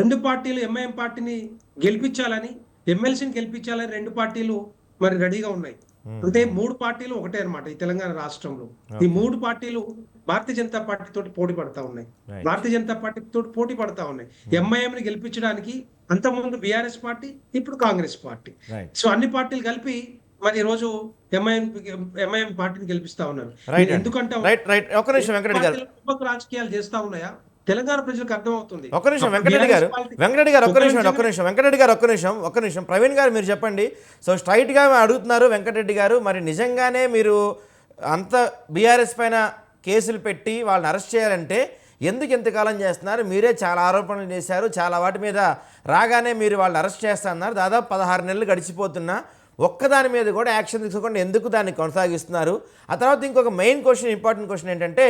రెండు పార్టీలు ఎంఐఎం పార్టీని గెలిపించాలని, ఎమ్మెల్సీని గెలిపించాలని రెండు పార్టీలు మరి రెడీగా ఉన్నాయి. అంటే 3 పార్టీలు ఒకటే అన్నమాట ఈ తెలంగాణ రాష్ట్రంలో. ఈ 3 పార్టీలు భారతీయ జనతా పార్టీ తోటి పోటీ పడతా ఉన్నాయి. ఎంఐఎం ని గెలిపించడానికి అంతకుముందు బీఆర్ఎస్ పార్టీ, ఇప్పుడు కాంగ్రెస్ పార్టీ. సో అన్ని పార్టీలు కలిపి మరి ఈ రోజు ఎంఐఎం పార్టీని గెలిపిస్తా ఉన్నారు. ఎందుకంటే రాజకీయాలు చేస్తా ఉన్నాయా? తెలంగాణ ప్రజలకు అర్థమవుతుంది. ఒక్క నిమిషం వెంకటరెడ్డి గారు, ప్రవీణ్ గారు మీరు చెప్పండి. సో స్ట్రైట్గా అడుగుతున్నారు వెంకటరెడ్డి గారు, మరి నిజంగానే మీరు అంత బీఆర్ఎస్ పైన కేసులు పెట్టి వాళ్ళని అరెస్ట్ చేయాలంటే ఎందుకు ఎంతకాలం చేస్తున్నారు? మీరే చాలా ఆరోపణలు చేశారు, చాలా వాటి మీద రాగానే మీరు వాళ్ళని అరెస్ట్ చేస్తా అన్నారు. దాదాపు 16 నెలలు గడిచిపోతున్నా ఒక్కదాని మీద కూడా యాక్షన్ తీసుకోకుండా ఎందుకు దాన్ని కొనసాగిస్తున్నారు? ఆ తర్వాత ఇంకొక మెయిన్ క్వశ్చన్, ఇంపార్టెంట్ క్వశ్చన్ ఏంటంటే,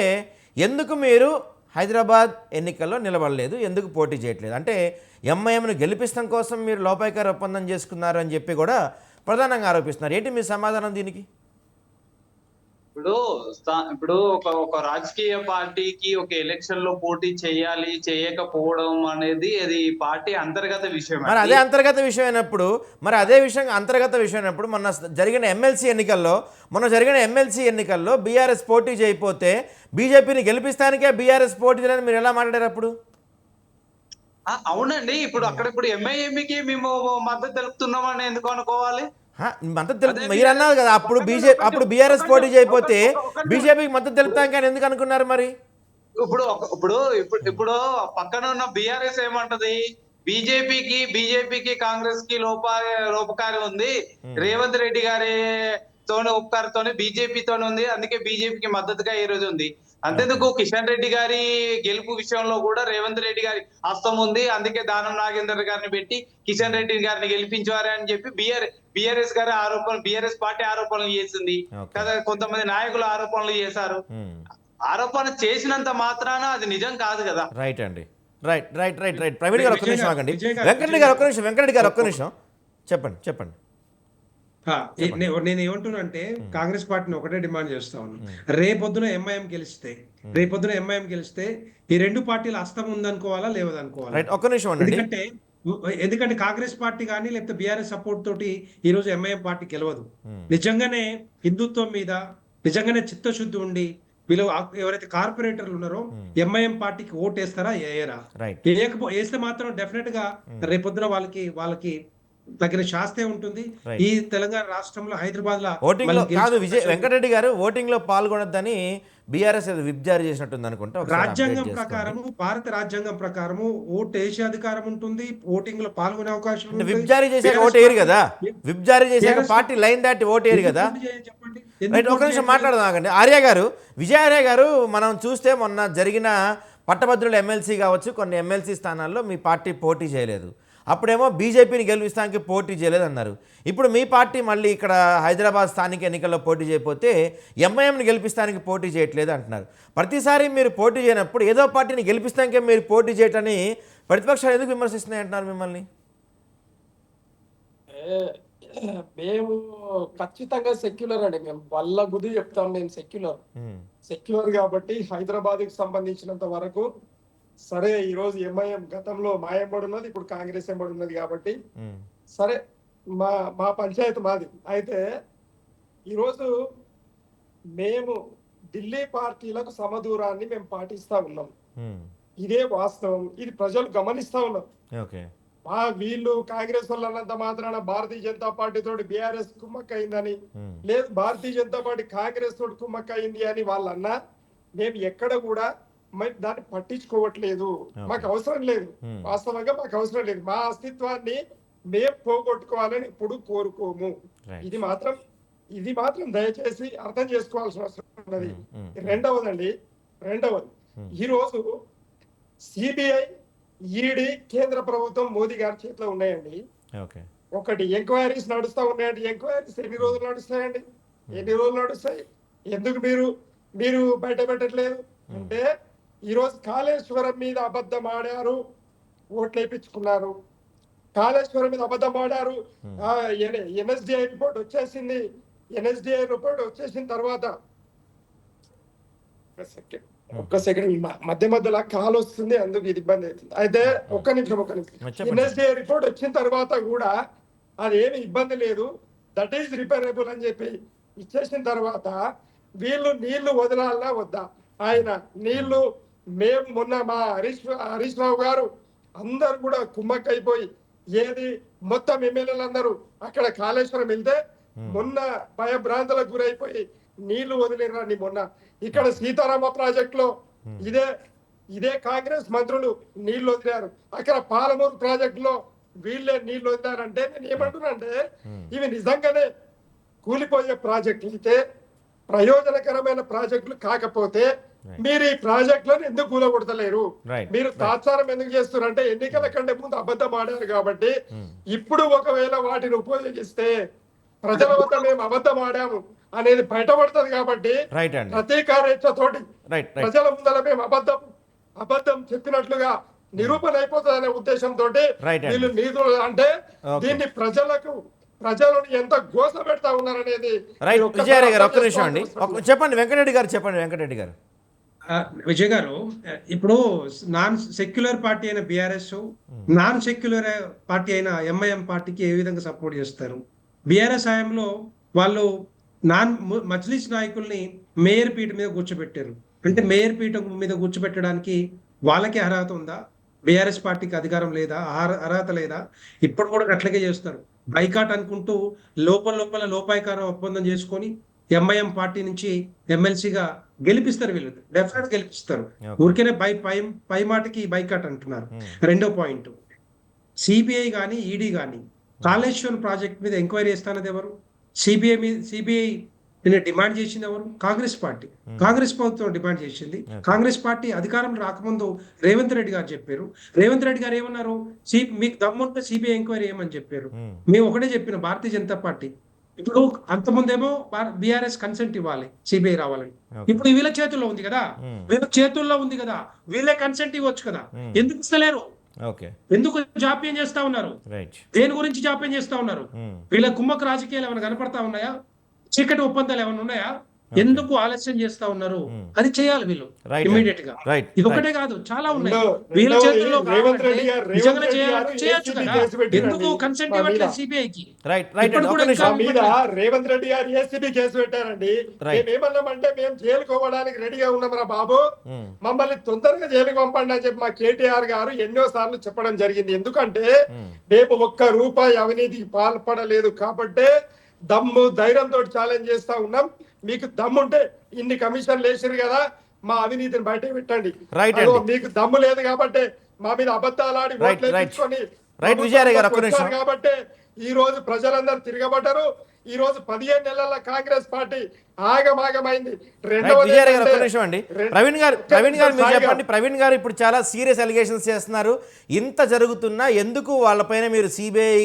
ఎందుకు మీరు హైదరాబాద్ ఎన్నికల్లో నిలబడలేదు, ఎందుకు పోటీ చేయట్లేదు? అంటే ఎంఐఎంను గెలిపిస్తాం కోసం మీరు లోపాయికారి ఒప్పందం చేసుకున్నారు అని చెప్పి కూడా ప్రధానంగా ఆరోపిస్తున్నారు. ఏంటి మీ సమాధానం దీనికి? ఇప్పుడు ఒక రాజకీయ పార్టీకి ఒక ఎలక్షన్ లో పోటీ చేయాలి చేయకపోవడం అనేది అది పార్టీ అంతర్గత విషయం మరి అండి. అదే అంతర్గత విషయం అయినప్పుడు మరి అదే విషయం అంతర్గత విషయం అయినప్పుడు మొన్న జరిగిన ఎమ్మెల్సీ ఎన్నికల్లో బీఆర్ఎస్ పోటీ చేయకపోతే బీజేపీని గెలిపిస్తానికే బీఆర్ఎస్ పోటీ చేయాలని మీరు ఎలా మాట్లాడారు అప్పుడు? అవునండి. ఇప్పుడు ఎంఐఎంకి మేము మద్దతు తెలుపుతున్నామని ఎందుకు అనుకోవాలి? మద్దతు తెలుపు అదే మీరు అన్నారు కదా అప్పుడు అప్పుడు బీఆర్ఎస్ పోటీ చేయకపోతే బీజేపీకి మద్దతు తెలుపుతాం కానీ ఎందుకు అనుకున్నారు మరి? ఇప్పుడు ఇప్పుడు పక్కన ఉన్న బిఆర్ఎస్ ఏమంటది? బీజేపీకి కాంగ్రెస్ కి లోపకారి ఉంది. రేవంత్ రెడ్డి గారి తోనే ఉపకారంతోనే బీజేపీతోనే ఉంది. అందుకే బీజేపీకి మద్దతుగా ఈ రోజు ఉంది. అంతేందుకు కిషన్ రెడ్డి గారి గెలుపు విషయంలో కూడా రేవంత్ రెడ్డి గారి హస్తం ఉంది. అందుకే దానం నాగేందర్ గారిని పెట్టి కిషన్ రెడ్డి గారిని గెలిపించారు అని చెప్పి బిఆర్ఎస్ గారి బిఆర్ఎస్ పార్టీ ఆరోపణలు చేసింది కదా. కొంతమంది నాయకులు ఆరోపణలు చేశారు. ఆరోపణ చేసినంత మాత్రాన అది నిజం కాదు కదా. రైట్ అండి. రైట్. ప్రవీణ్ గారు ఒక్క నిమిషం ఆగండి. విజయ్ గారు, వెంకటరెడ్డి గారు ఒక్క నిమిషం చెప్పండి. నేను ఏమంటున్నానంటే కాంగ్రెస్ పార్టీని ఒకటే డిమాండ్ చేస్తా ఉన్నాను. రేపొద్దున ఎంఐఎం గెలిస్తే ఈ రెండు పార్టీల హస్తం ఉందనుకోవాలా లేవదనుకోవాలా? రైట్, ఒక్క నిమిషం అండి. ఎందుకంటే కాంగ్రెస్ పార్టీ కానీ లేకపోతే బీఆర్ఎస్ సపోర్ట్ తోటి ఈ రోజు ఎంఐఎం పార్టీ గెలవదు. నిజంగానే హిందుత్వం మీద నిజంగానే చిత్తశుద్ధి ఉండి వీళ్ళు ఎవరైతే కార్పొరేటర్లు ఉన్నారో ఎంఐఎం పార్టీకి ఓటు వేస్తారా వేయరా? వేస్తే మాత్రం డెఫినెట్ గా రేపొద్దున వాళ్ళకి తగిన శాస్తే ఉంటుంది. ఈ తెలంగాణ రాష్ట్రంలో హైదరాబాద్ ఓటింగ్ లో కాదు వెంకటరెడ్డి గారు ఓటింగ్ లో పాల్గొనొద్దని బీఆర్ఎస్ విప్ జారీ చేసినట్టుంది అనుకుంటా. రాజ్యాంగం ప్రకారము, భారత రాజ్యాంగం ప్రకారము ఓటు వేసే అధికారం ఉంటుంది, ఓటింగ్ లో పాల్గొనే అవకాశం ఉంటుంది. విప్ జారీ చేశాక ఓటు వేయరు కదా, విప్ జారీ చేశాక పార్టీ లైన్ దాటి ఓటు వేయరు కదా. చెప్పండి. రైట్, ఒక నిమిషం మాట్లాడదామండి. విజయార్య గారు మనం చూస్తే మొన్న జరిగిన పట్టభద్రుల ఎమ్మెల్సీ కావచ్చు కొన్ని ఎమ్మెల్సీ స్థానాల్లో మీ పార్టీ పోటీ చేయలేదు. అప్పుడేమో బీజేపీని గెలిపిస్తానికి పోటీ చేయలేదు అన్నారు. ఇప్పుడు మీ పార్టీ మళ్ళీ ఇక్కడ హైదరాబాద్ స్థానిక ఎన్నికల్లో పోటీ చేయకపోతే ఎంఐఎంని గెలిపిస్తానికి పోటీ చేయట్లేదు అంటున్నారు. ప్రతిసారి మీరు పోటీ చేయనప్పుడు ఏదో పార్టీని గెలిపిస్తానికే మీరు పోటీ చేయటని ప్రతిపక్షాలు ఎందుకు విమర్శిస్తున్నాయి అంటున్నారు మిమ్మల్ని? మేము ఖచ్చితంగా సెక్యులర్ అండి. మేము వల్ల బుద్ధి చెప్తాం. మేము సెక్యులర్ కాబట్టి హైదరాబాద్ కి సంబంధించినంత వరకు సరే ఈ రోజు ఎంఐఎం గతంలో మా ఎంబడి ఉన్నది, ఇప్పుడు కాంగ్రెస్ ఎంబడి ఉన్నది కాబట్టి సరే మా పంచాయతీ మాది. అయితే ఈరోజు మేము ఢిల్లీ పార్టీలకు సమదూరాన్ని మేము పాటిస్తా ఉన్నాం. ఇదే వాస్తవం. ఇది ప్రజలు గమనిస్తా ఉన్నారు. వీళ్ళు కాంగ్రెస్ వాళ్ళు అన్నంత మాత్రాన భారతీయ జనతా పార్టీ తోటి బీఆర్ఎస్ కుమ్మక్కయిందని, లేదు భారతీయ జనతా పార్టీ కాంగ్రెస్ తోటి కుమ్మక్కయింది అని వాళ్ళు అన్నా మేము ఎక్కడ కూడా దాన్ని పట్టించుకోవట్లేదు. మాకు అవసరం లేదు. వాస్తవంగా మాకు అవసరం లేదు. మా అస్తిత్వాన్ని మేము పోగొట్టుకోవాలని ఎప్పుడు కోరుకోము. ఇది మాత్రం దయచేసి అర్థం చేసుకోవాల్సిన అవసరం ఉన్నది. రెండవది ఈ రోజు సిబిఐ, ఈడీ, కేంద్ర ప్రభుత్వం మోదీ గారి చేతిలో ఉన్నాయండి. ఒకటి ఎంక్వైరీస్ నడుస్తా ఉన్నాయండి. ఎంక్వైరీస్ ఎన్ని రోజులు నడుస్తాయండి? ఎందుకు మీరు బయట పెట్టట్లేదు అంటే ఈ రోజు కాళేశ్వరం మీద అబద్ధం ఆడారు, ఓట్లు వేయించుకున్నారు. కాళేశ్వరం మీద అబద్ధం ఆడారు. ఎన్ఎస్డిఐ రిపోర్ట్ వచ్చేసింది. ఎన్ఎస్డిఐ రిపోర్ట్ వచ్చేసిన తర్వాత ఒక్క సెకండ్ మధ్యలో కాల్ వస్తుంది, అందుకు ఇది ఇబ్బంది అవుతుంది. అయితే ఒక్క నిమిషం ఎన్ఎస్డిఐ రిపోర్ట్ వచ్చిన తర్వాత కూడా అది ఏమి ఇబ్బంది లేదు, దట్ ఈస్ రిపేరబుల్ అని చెప్పి ఇచ్చేసిన తర్వాత వీళ్ళు నీళ్లు వదలాలా వద్దా? ఆయన నీళ్లు మేము మొన్న మా హరీష్ రావు గారు అందరు కూడా కుమ్మక్కైపోయి ఏది మొత్తం ఎమ్మెల్యేలు అందరూ అక్కడ కాళేశ్వరం వెళ్తే మొన్న భయభ్రాంతులకు గురైపోయి నీళ్లు వదిలేరండి. మొన్న ఇక్కడ సీతారామ ప్రాజెక్ట్ లో ఇదే కాంగ్రెస్ మంత్రులు నీళ్లు వదిలారు. అక్కడ పాలమూరు ప్రాజెక్ట్ లో వీళ్ళే నీళ్లు వదిలారంటే నేను ఏమంటున్నా అంటే ఇవి నిజంగానే కూలిపోయే ప్రాజెక్టులు అయితే ప్రయోజనకరమైన ప్రాజెక్టులు కాకపోతే మీరు ఈ ప్రాజెక్టులను ఎందుకు కూలగొడతలేరు? మీరు తాత్సారం ఎందుకు చేస్తున్నారు అంటే ఎన్నికల కంటే ముందు అబద్ధం ఆడారు కాబట్టి ఇప్పుడు ఒకవేళ వాటిని ఉపయోగిస్తే ప్రజల వద్ద మేము అబద్ధం ఆడాము అనేది బయటపడుతుంది కాబట్టి ప్రతీకారేచ్ఛతోటి ప్రజల ముందర మేము అబద్ధం చెప్పినట్లుగా నిరూపణ అయిపోతుంది అనే ఉద్దేశంతో వీళ్ళు నిధులు అంటే దీన్ని ప్రజలను ఎంత గోస పెడతా ఉన్నారనేది రైట్ మీరు ఒక్కసారి విజయారెడ్డి గారు అర్థం ఒక్క నిమిషం అండి చేసుకోవాల్సిన చెప్పండి వెంకటరెడ్డి గారు వెంకటరెడ్డి గారు విజయ్ గారు, ఇప్పుడు నాన్ సెక్యులర్ పార్టీ అయిన బీఆర్ఎస్, నాన్ సెక్యులర్ పార్టీ అయిన ఎంఐఎం పార్టీకి ఏ విధంగా సపోర్ట్ చేస్తారు? బీఆర్ఎస్ హయాంలో వాళ్ళు మజ్లిస్ నాయకుల్ని మేయర్ పీఠ మీద కూర్చోబెట్టారు. అంటే మేయర్ పీఠ మీద కూర్చోబెట్టడానికి వాళ్ళకి అర్హత ఉందా? బీఆర్ఎస్ పార్టీకి అధికారం లేదా? అర్హత లేదా? ఇప్పుడు కూడా అట్లాగే చేస్తారు. బైకాట్ అనుకుంటూ లోపల లోపాయికారం ఒప్పందం చేసుకొని ఎంఐఎం పార్టీ నుంచి ఎమ్మెల్సీగా గెలిపిస్తారు. వీళ్ళు డెఫినెట్ గెలిపిస్తారు. ఊరికేనే పై మాటకి బైకాట్ అంటున్నారు. రెండో పాయింట్, సిబిఐ కానీ ఈడీ కానీ కాళేశ్వరం ప్రాజెక్ట్ మీద ఎంక్వైరీ చేస్తానది ఎవరు? సిబిఐ డిమాండ్ చేసింది ఎవరు? కాంగ్రెస్ పార్టీ. కాంగ్రెస్ ప్రభుత్వం డిమాండ్ చేసింది. కాంగ్రెస్ పార్టీ అధికారం రాకముందు రేవంత్ రెడ్డి గారు చెప్పారు. రేవంత్ రెడ్డి గారు ఏమన్నారు? మీకు దమ్ముంటే సిబిఐ ఎంక్వైరీ ఏమని చెప్పారు. మేము ఒకటే చెప్పిన భారతీయ జనతా పార్టీ. ఇప్పుడు అంతకుముందేమో బీఆర్ఎస్ కన్సెంట్ ఇవ్వాలి సిబిఐ రావాలని. ఇప్పుడు వీళ్ళ చేతుల్లో ఉంది కదా, వీళ్ళే కన్సెంట్ ఇవ్వచ్చు కదా, ఎందుకు ఇస్తలేరు? ఎందుకు జాప్యం చేస్తా ఉన్నారు? దేని గురించి జాప్యం చేస్తా ఉన్నారు? వీళ్ళ కుమ్మక రాజకీయాలు ఏమైనా కనపడతా ఉన్నాయా? చీకటి ఒప్పందాలు ఏమైనా ఉన్నాయా? ఎందుకు ఆలస్యం చేస్తా ఉన్నారు? అది చేయాలి వీళ్ళు ఇమీడియట్ గా. ఇది ఒకటే కాదు, చాలా ఉన్నాయి వీళ్ళ చేతుల్లో. చేయొచ్చు కదా, ఎందుకు కన్సెంట్ ఇవ్వట్లేదు సిబిఐకి? రేవంత్ రెడ్డి గారు ఏసీబీ కేసు పెట్టారండి. మేమేమన్నామంటే మేము జైలుకు పోవడానికి రెడీగా ఉన్నామరా బాబు, మమ్మల్ని తొందరగా జైలుకు పంపండి అని చెప్పి మా కేటీఆర్ గారు ఎన్నో సార్లు చెప్పడం జరిగింది. ఎందుకంటే మేము ఒక్క రూపాయి అవినీతికి పాల్పడలేదు కాబట్టి దమ్ము ధైర్యంతో ఛాలెంజ్ చేస్తా ఉన్నాం. మీకు దమ్ముంటే ఇన్ని కమిషన్లు వేసారు కదా, మా అవినీతిని బయట పెట్టండి. మీకు దమ్ము లేదు కాబట్టి మా మీద అబద్ధాలు ఆడి కాబట్టి ఈ రోజు ప్రజలందరూ తిరగబడ్డారు. ఈ రోజు 15 నెలల కాంగ్రెస్ పార్టీ ఆగమాగమైంది. ప్రవీణ్ గారు ఇప్పుడు చాలా సీరియస్ అలిగేషన్స్ చేస్తున్నారు. ఇంత జరుగుతున్నా ఎందుకు వాళ్ళపైన మీరు సిబిఐ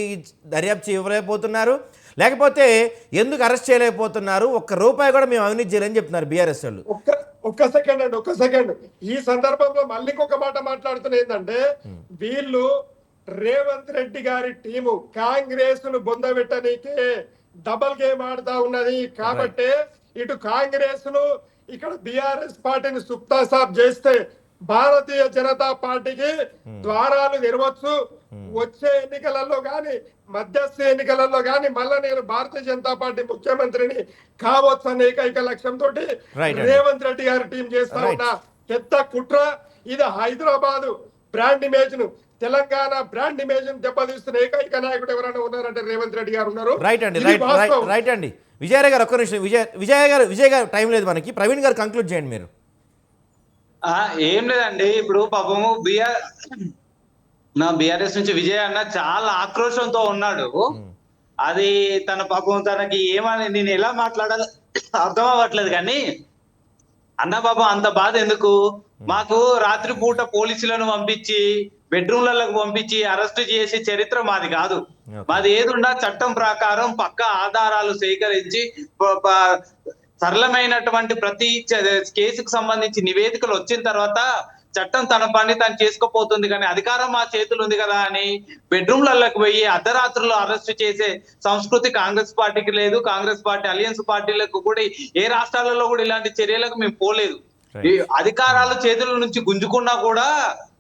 దర్యాప్తు ఇవ్వలేకపోతున్నారు? లేకపోతే ఎందుకు అరెస్ట్ చేయలేకపోతున్నారు? ఒక్క రూపాయి కూడా మేము అవినీతి చేయాలని చెప్తున్నారు బీఆర్ఎస్ వాళ్ళు. ఒక్క సెకండ్ ఈ సందర్భంలో మళ్ళీ ఇంకొక మాట మాట్లాడుతున్న ఏంటంటే, వీళ్ళు రేవంత్ రెడ్డి గారి టీము కాంగ్రెస్ ను బొందబెట్టనీకే డబల్ గేమ్ ఆడుతా ఉన్నది. కాబట్టి ఇటు కాంగ్రెస్ ను ఇక్కడ బీఆర్ఎస్ పార్టీని సుప్తా సాబ్ చేస్తే భారతీయ జనతా పార్టీకి ద్వారాలు తెరవచ్చు. వచ్చే ఎన్నికలలో గాని మధ్యస్థ ఎన్నికలలో గాని మళ్ళా నేను భారతీయ జనతా పార్టీ ముఖ్యమంత్రిని కావచ్చు అనే ఏకైక లక్ష్యంతో రేవంత్ రెడ్డి గారి టీం చేస్తా ఉన్న పెద్ద కుట్ర ఇది. హైదరాబాద్ బ్రాండ్ ఇమేజ్ ను, తెలంగాణ బ్రాండ్ ఇమేజ్ ను దెబ్బతీస్తున్న ఏకైక నాయకుడు ఎవరైనా ఉన్నారంటే రేవంత్ రెడ్డి గారు ఉన్నారు. రైట్ అండి విజయ్ గారు ఒక్క నిమిషం. విజయ్ గారు టైం లేదు మనకి. ప్రవీణ్ గారు కంక్లూడ్ చేయండి మీరు. ఏం లేదండి, ఇప్పుడు పాపము బీఆర్ఎస్ నుంచి విజయ్ అన్న చాలా ఆక్రోషంతో ఉన్నాడు. అది తన పాపం తనకి ఏమని నేను ఎలా మాట్లాడాలో అర్థం అవ్వట్లేదు. కానీ అన్న పాపం అంత బాధ ఎందుకు? మాకు రాత్రి పూట పోలీసులను పంపించి బెడ్రూమ్లకు పంపించి అరెస్ట్ చేసే చరిత్ర మాది కాదు. మాది ఏదున్నా చట్టం ప్రకారం పక్కా ఆధారాలు సేకరించి సరళమైనటువంటి ప్రతి కేసుకు సంబంధించి నివేదికలు వచ్చిన తర్వాత చట్టం తన పని తను చేసుకోపోతుంది. కానీ అధికారం మా చేతులు ఉంది కదా అని బెడ్రూమ్లలోకి పోయి అర్ధరాత్రులు అరెస్ట్ చేసే సంస్కృతి కాంగ్రెస్ పార్టీకి లేదు. కాంగ్రెస్ పార్టీ అలయన్స్ పార్టీలకు కూడా ఏ రాష్ట్రాలలో కూడా ఇలాంటి చర్యలకు మేము పోలేదు. అధికారాలు చేతుల నుంచి గుంజుకున్నా కూడా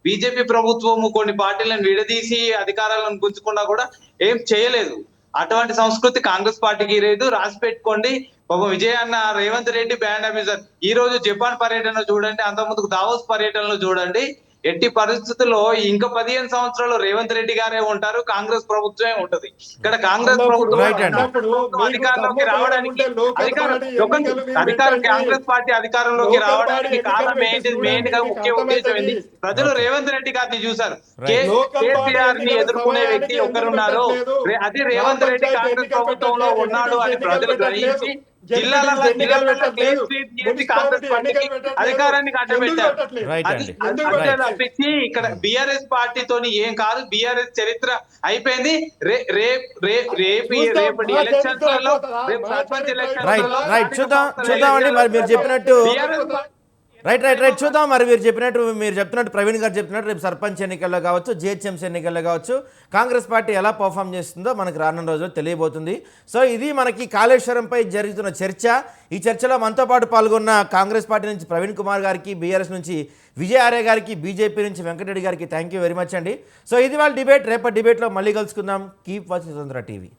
బీజేపీ ప్రభుత్వము కొన్ని పార్టీలను విడదీసి అధికారాలను గుంజుకున్నా కూడా ఏం చేయలేదు. అటువంటి సంస్కృతి కాంగ్రెస్ పార్టీకి లేదు. రాసి పెట్టుకోండి. పాపం విజయ్ అన్న రేవంత్ రెడ్డి బ్రాండ్ అంబాసిడర్. ఈ రోజు జపాన్ పర్యటన చూడండి, అంత ముందుకు దావోస్ పర్యటనలో చూడండి. ఎట్టి పరిస్థితుల్లో ఇంకా 15 సంవత్సరాలు రేవంత్ రెడ్డి గారే ఉంటారు, కాంగ్రెస్ ప్రభుత్వమే ఉంటది. ఇక్కడ కాంగ్రెస్ ప్రభుత్వం అధికారంలోకి రావడానికి కాంగ్రెస్ పార్టీ అధికారంలోకి రావడానికి కారణం ఏంటి? మెయిన్ గా ముఖ్య ఉద్దేశం ఏంటి? ప్రజలు రేవంత్ రెడ్డి గారిని చూసారు. కేసీఆర్ ని ఎదుర్కొనే వ్యక్తి ఒకరున్నారు, అది రేవంత్ రెడ్డి కాంగ్రెస్ ప్రభుత్వంలో ఉన్నాడు అని ప్రజలు గ్రహించి జిల్లాలలో కాంగ్రెస్ పార్టీకి అధికారాన్ని కట్టబెట్టారు. తప్పించి ఇక్కడ బీఆర్ఎస్ పార్టీతోని ఏం కాదు. బీఆర్ఎస్ చరిత్ర అయిపోయింది. రేపటి ఎలక్షన్స్ లలో, రేపు సర్పంచ్ ఎలక్షన్స్ చూద్దామండి. మరి మీరు చెప్పినట్టు రైట్ చూద్దాం. మరి మీరు చెప్తున్నట్టు ప్రవీణ్ గారు చెప్తున్నట్టు రేపు సర్పంచ్ ఎన్నికల్లో కావచ్చు, జిహెచ్ఎంసీ ఎన్నికల్లో కావచ్చు, కాంగ్రెస్ పార్టీ ఎలా పర్ఫామ్ చేస్తుందో మనకు రానున్న రోజుల్లో తెలియబోతుంది. సో ఇది మనకి కాళేశ్వరంపై జరుగుతున్న చర్చ. ఈ చర్చలో మనతో పాటు పాల్గొన్న కాంగ్రెస్ పార్టీ నుంచి ప్రవీణ్ కుమార్ గారికి, బీఆర్ఎస్ నుంచి విజయ్ ఆర్య గారికి, బీజేపీ నుంచి వెంకటరెడ్డి గారికి థ్యాంక్ యూ వెరీ మచ్ అండి. సో ఇది వాళ్ళ డిబేట్. రేపటి డిబేట్లో మళ్ళీ కలుసుకుందాం. కీప్ వాచింగ్ స్వతంత్ర టీవీ.